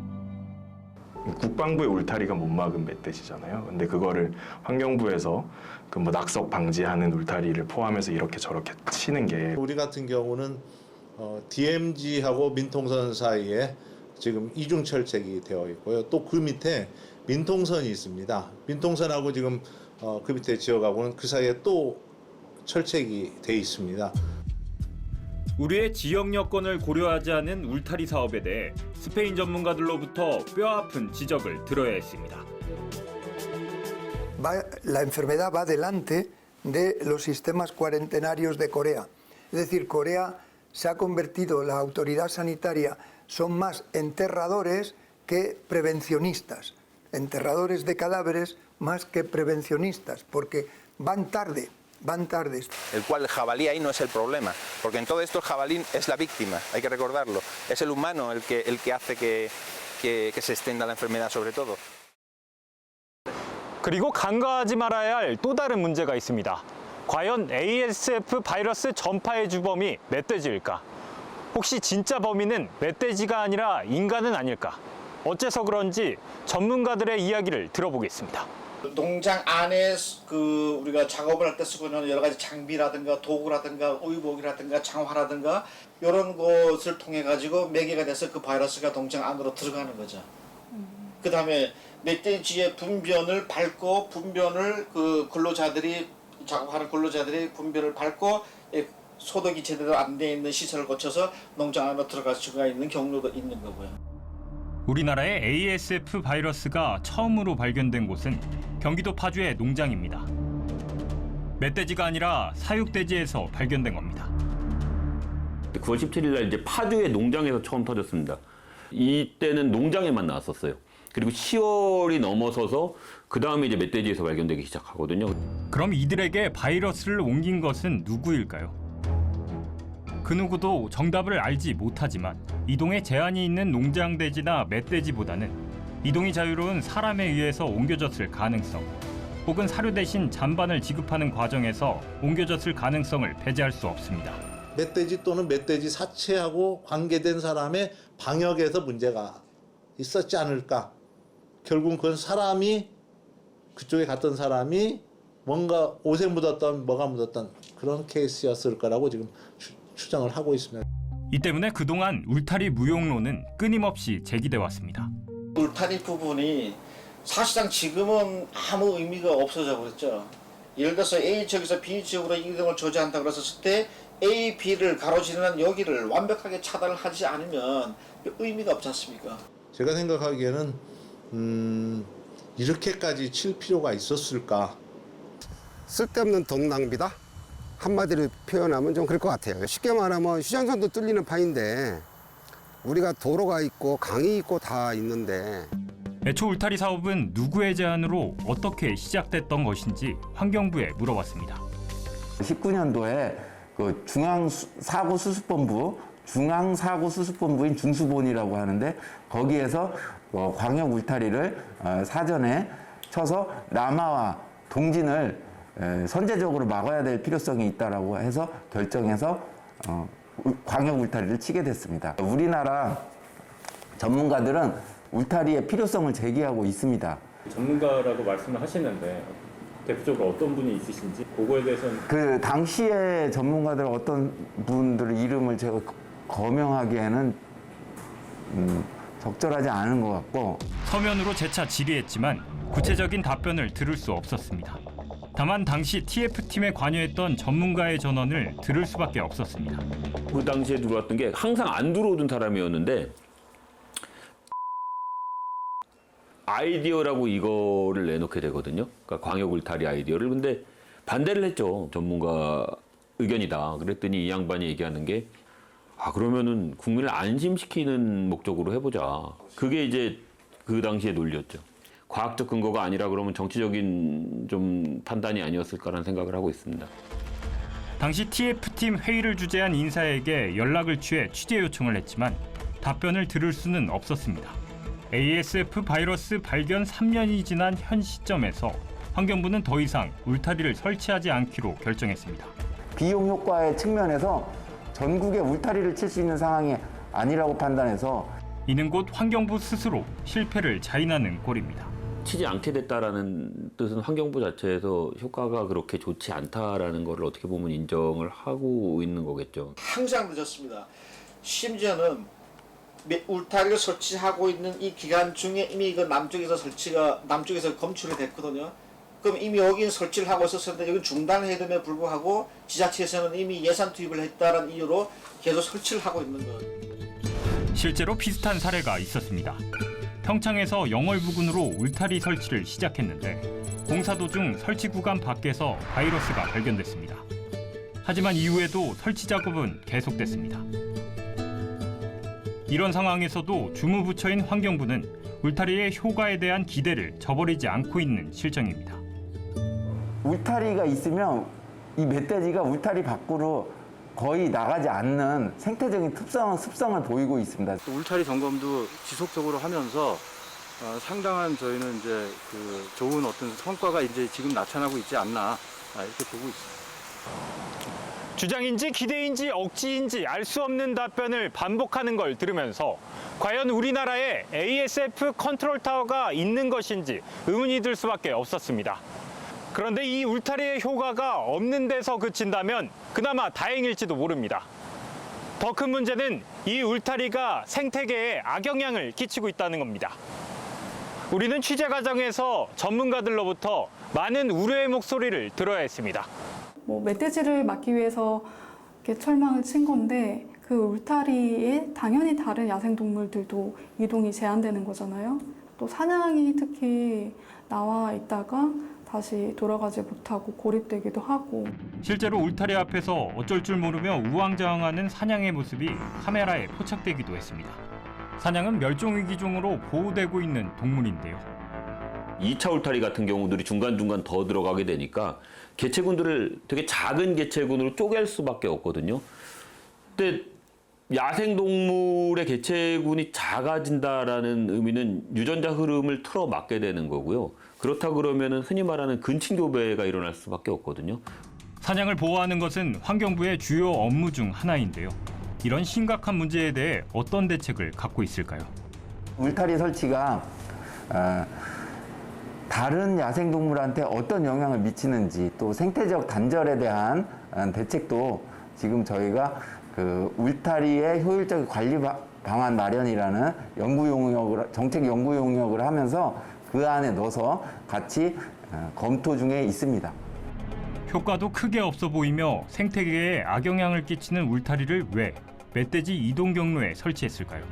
국방부의 울타리가 못 막은 멧돼지잖아요. 근데 그거를 환경부에서 그 뭐 낙석 방지하는 울타리를 포함해서 이렇게 저렇게 치는 게 우리 같은 경우는 DMZ하고 민통선 사이에 지금 이중 철책이 되어 있고요. 또 그 밑에 민통선이 있습니다. 민통선하고 지금 그 밑에 지역하고는 그 사이에 또 철책이 돼 있습니다. 우리의 지역 여건을 고려하지 않은 울타리 사업에 대해 스페인 전문가들로부터 뼈아픈 지적을 들어야 했습니다. La enfermedad va delante de los sistemas cuarentenarios de Corea. Es decir, Corea se ha convertido, la autoridad sanitaria son más enterradores que prevencionistas, enterradores de cadáveres más que prevencionistas, porque van tarde. El cual el jabalí ahí no es el problema, porque en todo esto el jabalí es la víctima, hay que recordarlo. Es el humano el que hace que se extienda la enfermedad sobre todo. 그리고 간과하지 말아야 할 또 다른 문제가 있습니다. 과연 ASF 바이러스 전파의 주범이 멧돼지일까? 혹시 진짜 범인은 멧돼지가 아니라 인간은 아닐까? 어째서 그런지 전문가들의 이야기를 들어보겠습니다. 농장 안에 그 우리가 작업을 할 때 쓰고 있는 여러 가지 장비라든가 도구라든가 의복이라든가 장화라든가 이런 것을 통해 가지고 매개가 돼서 그 바이러스가 농장 안으로 들어가는 거죠. 그 다음에 멧돼지의 분변을 밟고 분변을 그 근로자들이 작업하는 근로자들이 분변을 밟고 소독이 제대로 안 돼 있는 시설을 거쳐서 농장 안으로 들어갈 수가 있는 경로도 있는 거고요. 우리나라의 ASF 바이러스가 처음으로 발견된 곳은 경기도 파주의 농장입니다. 멧돼지가 아니라 사육돼지에서 발견된 겁니다. 9월 17일 날 이제 파주의 농장에서 처음 터졌습니다. 이때는 농장에만 나왔었어요. 그리고 10월이 넘어서서 그 다음에 이제 멧돼지에서 발견되기 시작하거든요. 그럼 이들에게 바이러스를 옮긴 것은 누구일까요? 그 누구도 정답을 알지 못하지만 이동에 제한이 있는 농장돼지나 멧돼지보다는 이동이 자유로운 사람에 의해서 옮겨졌을 가능성, 혹은 사료 대신 잔반을 지급하는 과정에서 옮겨졌을 가능성을 배제할 수 없습니다. 멧돼지 또는 멧돼지 사체하고 관계된 사람의 방역에서 문제가 있었지 않을까. 결국은 그건 사람이 그쪽에 갔던 사람이 뭔가 옷에 묻었던 뭐가 묻었던 그런 케이스였을 거라고 지금 추정을 하고 있습니다. 이 때문에 그동안 울타리 무용론은 끊임없이 제기돼 왔습니다. 울타리 부분이 사실상 지금은 아무 의미가 없어져 버렸죠. 예를 들어서 A 지역에서 B 지역으로 이동을 저지한다고 했을 때 A, B를 가로지르는 여기를 완벽하게 차단을 하지 않으면 의미가 없지 않습니까? 제가 생각하기에는 이렇게까지 칠 필요가 있었을까? 쓸데없는 돈 낭비다? 한마디로 표현하면 좀 그럴 것 같아요. 쉽게 말하면 휴전선도 뚫리는 파인데 우리가 도로가 있고 강이 있고 다 있는데 애초 울타리 사업은 누구의 제안으로 어떻게 시작됐던 것인지 환경부에 물어봤습니다. 19년도에 그 중앙사고수습본부인 중수본이라고 하는데 거기에서 광역 울타리를 사전에 쳐서 라마와 동진을 선제적으로 막아야 될 필요성이 있다라고 해서 결정해서 광역 울타리를 치게 됐습니다. 우리나라 전문가들은 울타리의 필요성을 제기하고 있습니다. 전문가라고 말씀을 하시는데 대표적으로 어떤 분이 있으신지 그거에 대해서는 그 당시에 전문가들 어떤 분들의 이름을 제가 거명하기에는 적절하지 않은 것 같고 서면으로 재차 질의했지만 구체적인 답변을 들을 수 없었습니다. 다만 당시 TF팀에 관여했던 전문가의 전언을 들을 수밖에 없었습니다. 그 당시에 들어왔던 게 항상 안 들어오던 사람이었는데 아이디어라고 이거를 내놓게 되거든요. 그러니까 광역 울타리 아이디어를. 근데 반대를 했죠. 전문가 의견이다. 그랬더니 이 양반이 얘기하는 게 그러면은 국민을 안심시키는 목적으로 해보자. 그게 이제 그 당시에 논리였죠. 과학적 근거가 아니라 그러면 정치적인 좀 판단이 아니었을까라는 생각을 하고 있습니다. 당시 TF팀 회의를 주재한 인사에게 연락을 취해 취재 요청을 했지만 답변을 들을 수는 없었습니다. ASF 바이러스 발견 3년이 지난 현 시점에서 환경부는 더 이상 울타리를 설치하지 않기로 결정했습니다. 비용 효과의 측면에서 전국에 울타리를 칠 수 있는 상황이 아니라고 판단해서 이는 곧 환경부 스스로 실패를 자인하는 꼴입니다. 치지 않게 됐다라는 뜻은 환경부 자체에서 효과가 그렇게 좋지 않다라는 것을 어떻게 보면 인정을 하고 있는 거겠죠. 항상 늦었습니다. 심지어는 울타리를 설치하고 있는 이 기간 중에 이미 그 남쪽에서 검출이 됐거든요. 그럼 이미 여기 설치를 하고 있었는데 여기 중단해야 됨에 불구하고 지자체에서는 이미 예산 투입을 했다는 이유로 계속 설치를 하고 있는 거예요. 실제로 비슷한 사례가 있었습니다. 평창에서 영월 부근으로 울타리 설치를 시작했는데 공사 도중 설치 구간 밖에서 바이러스가 발견됐습니다. 하지만 이후에도 설치 작업은 계속됐습니다. 이런 상황에서도 주무부처인 환경부는 울타리의 효과에 대한 기대를 저버리지 않고 있는 실정입니다. 울타리가 있으면 이 멧돼지가 울타리 밖으로 거의 나가지 않는 생태적인 습성을 보이고 있습니다. 울타리 점검도 지속적으로 하면서 상당한 저희는 이제 그 좋은 어떤 성과가 이제 지금 나타나고 있지 않나 이렇게 보고 있습니다. 주장인지 기대인지 억지인지 알 수 없는 답변을 반복하는 걸 들으면서 과연 우리나라에 ASF 컨트롤 타워가 있는 것인지 의문이 들 수밖에 없었습니다. 그런데 이 울타리의 효과가 없는 데서 그친다면 그나마 다행일지도 모릅니다. 더 큰 문제는 이 울타리가 생태계에 악영향을 끼치고 있다는 겁니다. 우리는 취재 과정에서 전문가들로부터 많은 우려의 목소리를 들어야 했습니다. 멧돼지를 막기 위해서 이렇게 철망을 친 건데 그 울타리에 당연히 다른 야생동물들도 이동이 제한되는 거잖아요. 또 사냥이 특히 나와 있다가 다시 돌아가지 못하고 고립되기도 하고. 실제로 울타리 앞에서 어쩔 줄 모르며 우왕좌왕하는 사냥의 모습이 카메라에 포착되기도 했습니다. 사냥은 멸종위기종으로 보호되고 있는 동물인데요. 2차 울타리 같은 경우들이 중간중간 더 들어가게 되니까 개체군들을 되게 작은 개체군으로 쪼갤 수밖에 없거든요. 근데 야생동물의 개체군이 작아진다라는 의미는 유전자 흐름을 틀어막게 되는 거고요. 그렇다 그러면 흔히 말하는 근친교배가 일어날 수밖에 없거든요. 사냥을 보호하는 것은 환경부의 주요 업무 중 하나인데요. 이런 심각한 문제에 대해 어떤 대책을 갖고 있을까요? 울타리 설치가 다른 야생동물한테 어떤 영향을 미치는지 또 생태적 단절에 대한 대책도 지금 저희가 그 울타리의 효율적 관리 방안 마련이라는 정책 연구 용역을 하면서 그 안에 넣어서 같이 검토 중에 있습니다. 효과도 크게 없어 보이며 생태계에 악영향을 끼치는 울타리를 왜 멧돼지 이동 경로에 설치했을까요?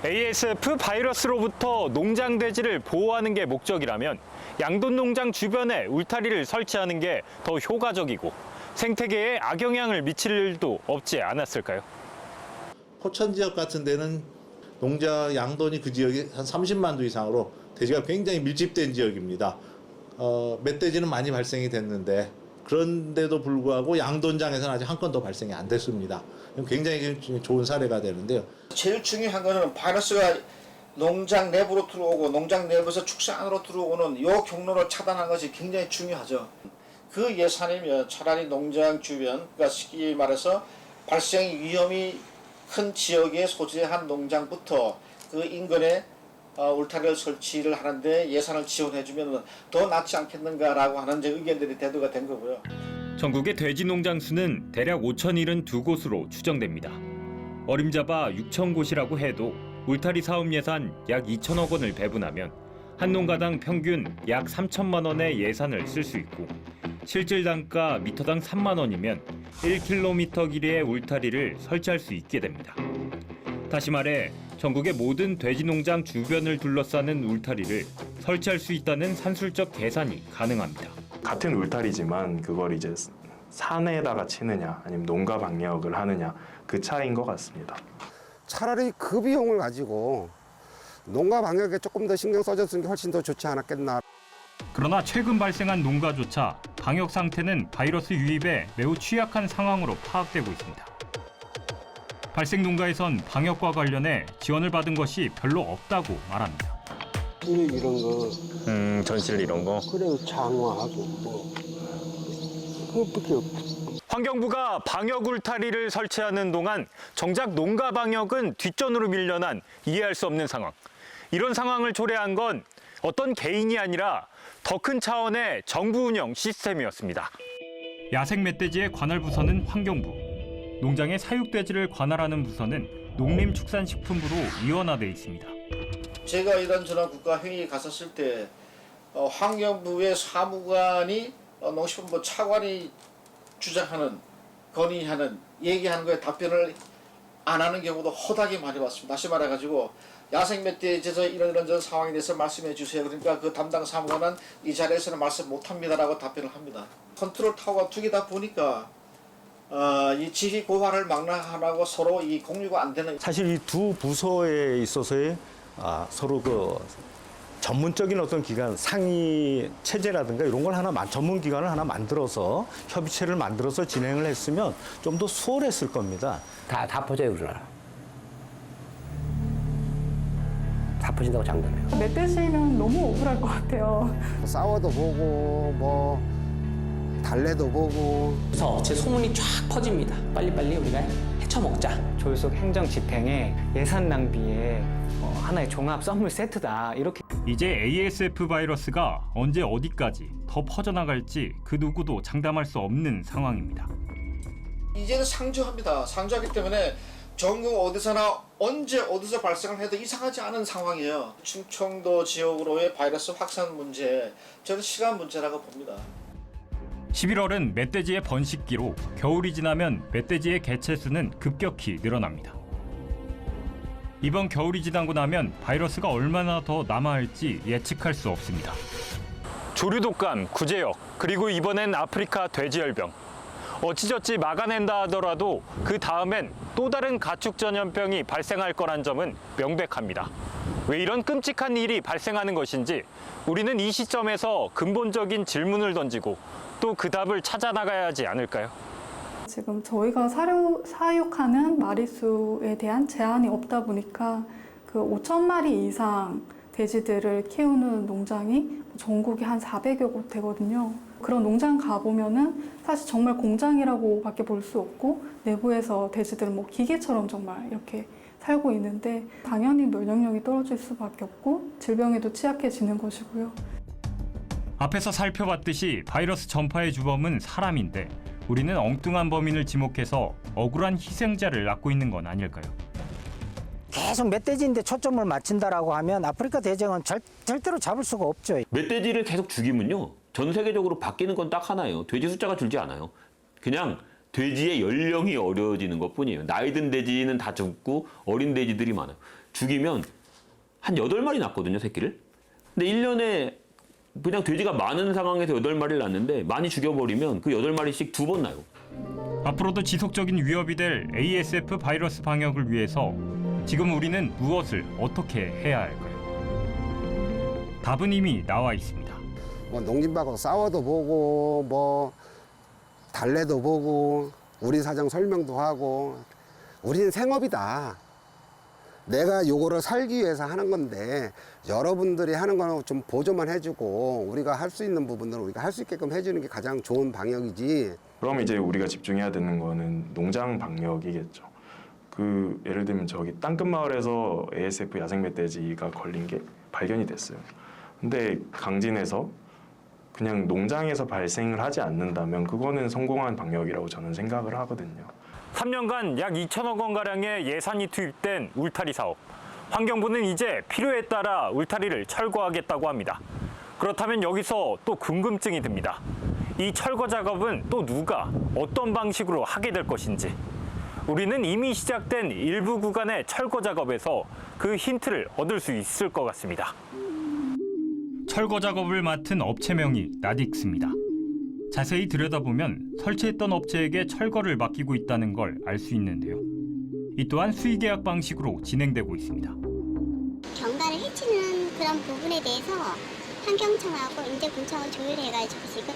ASF 바이러스로부터 농장 돼지를 보호하는 게 목적이라면 양돈 농장 주변에 울타리를 설치하는 게 더 효과적이고 생태계에 악영향을 미칠 일도 없지 않았을까요? 포천 지역 같은 데는 농자 양돈이 그 지역이 한 30만 도 이상으로 돼지가 굉장히 밀집된 지역입니다. 멧돼지는 많이 발생이 됐는데 그런데도 불구하고 양돈장에서는 아직 한 건도 발생이 안 됐습니다. 굉장히 좋은 사례가 되는데요. 제일 중요한 거는 바이러스가 농장 내부로 들어오고 농장 내부에서 축사 안으로 들어오는 이 경로를 차단하는 것이 굉장히 중요하죠. 그 예산이면 차라리 농장 주변, 그러니까 쉽게 말해서 발생 위험이 큰 지역에 소재한 농장부터 그 인근에 울타리를 설치를 하는데 예산을 지원해주면 더 낫지 않겠는가라고 하는 의견들이 대두가 된 거고요. 전국의 돼지 농장 수는 대략 5,072곳으로 추정됩니다. 어림잡아 6,000곳이라고 해도 울타리 사업 예산 약 2천억 원을 배분하면 한 농가당 평균 약 3천만 원의 예산을 쓸 수 있고 실질 단가 미터당 3만 원이면 1km 길이의 울타리를 설치할 수 있게 됩니다. 다시 말해 전국의 모든 돼지 농장 주변을 둘러싸는 울타리를 설치할 수 있다는 산술적 계산이 가능합니다. 같은 울타리지만 그걸 이제 산에다가 치느냐 아니면 농가 방역을 하느냐 그 차이인 것 같습니다. 차라리 그 비용을 가지고 농가 방역에 조금 더 신경 써줬으면 훨씬 더 좋지 않았겠나. 그러나 최근 발생한 농가조차 방역 상태는 바이러스 유입에 매우 취약한 상황으로 파악되고 있습니다. 발생 농가에선 방역과 관련해 지원을 받은 것이 별로 없다고 말합니다. 이런 거. 전실 이런 거. 그래 장화하고 뭐. 그것밖에 없어. 환경부가 방역 울타리를 설치하는 동안 정작 농가 방역은 뒷전으로 밀려난 이해할 수 없는 상황. 이런 상황을 초래한 건 어떤 개인이 아니라 더 큰 차원의 정부 운영 시스템이었습니다. 야생 멧돼지의 관할 부서는 환경부, 농장의 사육돼지를 관할하는 부서는 농림축산식품부로 이원화돼 있습니다. 제가 이런저런 국가회의에 갔었을 때 환경부의 사무관이 농식품부 차관이 주장하는, 건의하는, 얘기하는 거에 답변을 안 하는 경우도 허다하게 많이 봤습니다. 다시 말해가지고 야생 멧돼지에서 이런 상황에 대해서 말씀해 주세요. 그러니까 그 담당 사무관은 이 자리에서는 말씀 못합니다라고 답변을 합니다. 컨트롤 타워가 두 개다 보니까 이 지휘 고하를 망라하고 서로 이 공유가 안 되는. 사실 이 두 부서에 있어서의 서로 그 전문적인 어떤 기관, 상위 체제라든가 이런 걸 전문 기관을 하나 만들어서 협의체를 만들어서 진행을 했으면 좀 더 수월했을 겁니다. 다 퍼져요, 우리나라. 다 퍼진다고 장담해요. 멧돼지면 너무 억울할 것 같아요. 싸워도 보고 뭐 달래도 보고. 그래서 제 소문이 쫙 퍼집니다. 빨리빨리 우리가 헤쳐먹자. 졸속 행정 집행에 예산 낭비에 하나의 종합 선물 세트다. 이렇게. 이제 ASF 바이러스가 언제 어디까지 더 퍼져나갈지 그 누구도 장담할 수 없는 상황입니다. 이제는 상주합니다. 상주하기 때문에 전국 어디서나 언제 어디서 발생을 해도 이상하지 않은 상황이에요. 충청도 지역으로의 바이러스 확산 문제, 저는 시간 문제라고 봅니다. 11월은 멧돼지의 번식기로 겨울이 지나면 멧돼지의 개체 수는 급격히 늘어납니다. 이번 겨울이 지나고 나면 바이러스가 얼마나 더 남아할지 예측할 수 없습니다. 조류독감, 구제역, 그리고 이번엔 아프리카 돼지열병. 어찌저찌 막아낸다 하더라도 그 다음엔 또 다른 가축 전염병이 발생할 거란 점은 명백합니다. 왜 이런 끔찍한 일이 발생하는 것인지 우리는 이 시점에서 근본적인 질문을 던지고 또 그 답을 찾아 나가야 하지 않을까요? 지금 저희가 사육하는 마리수에 대한 제한이 없다 보니까 그 5,000마리 이상 돼지들을 키우는 농장이 전국에 한 400여 곳 되거든요. 그런 농장 가보면은 사실 정말 공장이라고밖에 볼 수 없고 내부에서 돼지들은 뭐 기계처럼 정말 이렇게 살고 있는데 당연히 면역력이 떨어질 수밖에 없고 질병에도 취약해지는 것이고요. 앞에서 살펴봤듯이 바이러스 전파의 주범은 사람인데 우리는 엉뚱한 범인을 지목해서 억울한 희생자를 낳고 있는 건 아닐까요? 계속 멧돼지인데 초점을 맞춘다라고 하면 아프리카 돼지는 절대로 잡을 수가 없죠. 멧돼지를 계속 죽이면요. 전 세계적으로 바뀌는 건 딱 하나예요. 돼지 숫자가 줄지 않아요. 그냥 돼지의 연령이 어려워지는 것뿐이에요. 나이 든 돼지는 다 죽고 어린 돼지들이 많아요. 죽이면 한 8마리 낳거든요, 새끼를. 근데 1년에 그냥 돼지가 많은 상황에서 8마리를 낳는데 많이 죽여버리면 그 8마리씩 2번 나요. 앞으로도 지속적인 위협이 될 ASF 바이러스 방역을 위해서 지금 우리는 무엇을 어떻게 해야 할까요? 답은 이미 나와 있습니다. 뭐 농림하고 싸워도 보고 뭐 달래도 보고 우리 사정 설명도 하고 우리는 생업이다. 내가 요거를 살기 위해서 하는 건데 여러분들이 하는 거는 좀 보조만 해주고 우리가 할 수 있는 부분들은 우리가 할 수 있게끔 해주는 게 가장 좋은 방역이지. 그럼 이제 우리가 집중해야 되는 거는 농장 방역이겠죠. 그 예를 들면 저기 땅끝마을에서 ASF 야생 멧돼지가 걸린 게 발견이 됐어요. 근데 강진에서 그냥 농장에서 발생을 하지 않는다면 그거는 성공한 방역이라고 저는 생각을 하거든요. 3년간 약 2천억 원가량의 예산이 투입된 울타리 사업. 환경부는 이제 필요에 따라 울타리를 철거하겠다고 합니다. 그렇다면 여기서 또 궁금증이 듭니다. 이 철거 작업은 또 누가 어떤 방식으로 하게 될 것인지. 우리는 이미 시작된 일부 구간의 철거 작업에서 그 힌트를 얻을 수 있을 것 같습니다. 철거 작업을 맡은 업체명이 나딕스입니다. 자세히 들여다보면 설치했던 업체에게 철거를 맡기고 있다는 걸 알 수 있는데요. 이 또한 수의계약 방식으로 진행되고 있습니다. 경과를 그런 부분에 대해서 환경청하고 인재군청을 조율해가지고 지금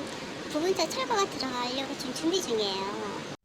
부분적 철거가 들어가려고 지금 준비 중이에요.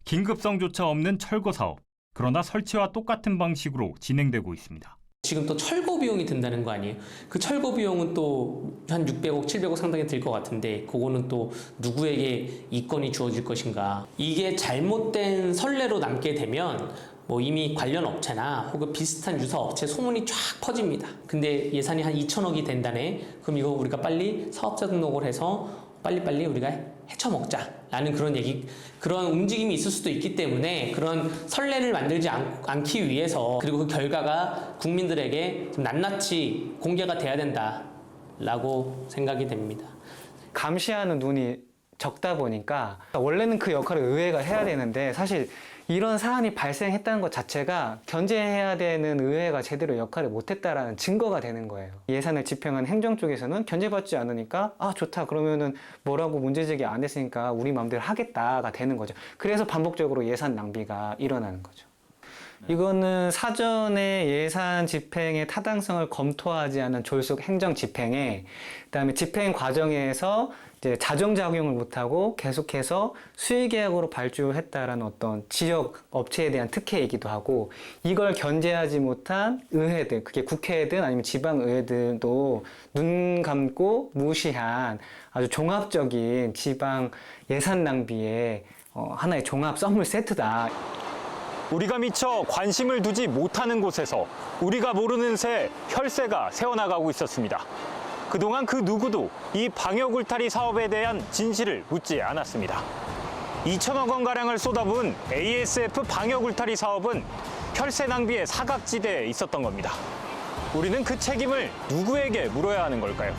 긴급성조차 없는 철거 사업. 그러나 설치와 똑같은 방식으로 진행되고 있습니다. 지금 또 철거 비용이 든다는 거 아니에요? 그 철거 비용은 또 한 600억, 700억 상당히 들 것 같은데 그거는 또 누구에게 이권이 주어질 것인가? 이게 잘못된 선례로 남게 되면 뭐 이미 관련 업체나 혹은 비슷한 유사 업체 소문이 쫙 퍼집니다. 근데 예산이 한 2천억이 된다네. 그럼 이거 우리가 빨리 사업자 등록을 해서 빨리빨리 우리가 헤쳐먹자라는 그런 움직임이 있을 수도 있기 때문에 그런 선례를 만들지 않기 위해서 그리고 그 결과가 국민들에게 좀 낱낱이 공개가 돼야 된다라고 생각이 됩니다. 감시하는 눈이 적다 보니까 원래는 그 역할을 의회가 해야 되는데 사실 이런 사안이 발생했다는 것 자체가 견제해야 되는 의회가 제대로 역할을 못했다라는 증거가 되는 거예요. 예산을 집행한 행정 쪽에서는 견제받지 않으니까 아 좋다 그러면은 뭐라고 문제제기 안 했으니까 우리 마음대로 하겠다가 되는 거죠. 그래서 반복적으로 예산 낭비가 일어나는 거죠. 이거는 사전에 예산 집행의 타당성을 검토하지 않은 졸속 행정 집행에 그다음에 집행 과정에서 이제 자정작용을 못하고 계속해서 수의계약으로 발주했다라는 어떤 지역 업체에 대한 특혜이기도 하고 이걸 견제하지 못한 의회들, 그게 국회든 아니면 지방의회들도 눈 감고 무시한 아주 종합적인 지방 예산 낭비의 하나의 종합 선물 세트다. 우리가 미처 관심을 두지 못하는 곳에서 우리가 모르는 새 혈세가 새어나가고 있었습니다. 그동안 그 누구도 이 방역 울타리 사업에 대한 진실을 묻지 않았습니다. 2천억 원가량을 쏟아부은 ASF 방역 울타리 사업은 혈세 낭비의 사각지대에 있었던 겁니다. 우리는 그 책임을 누구에게 물어야 하는 걸까요?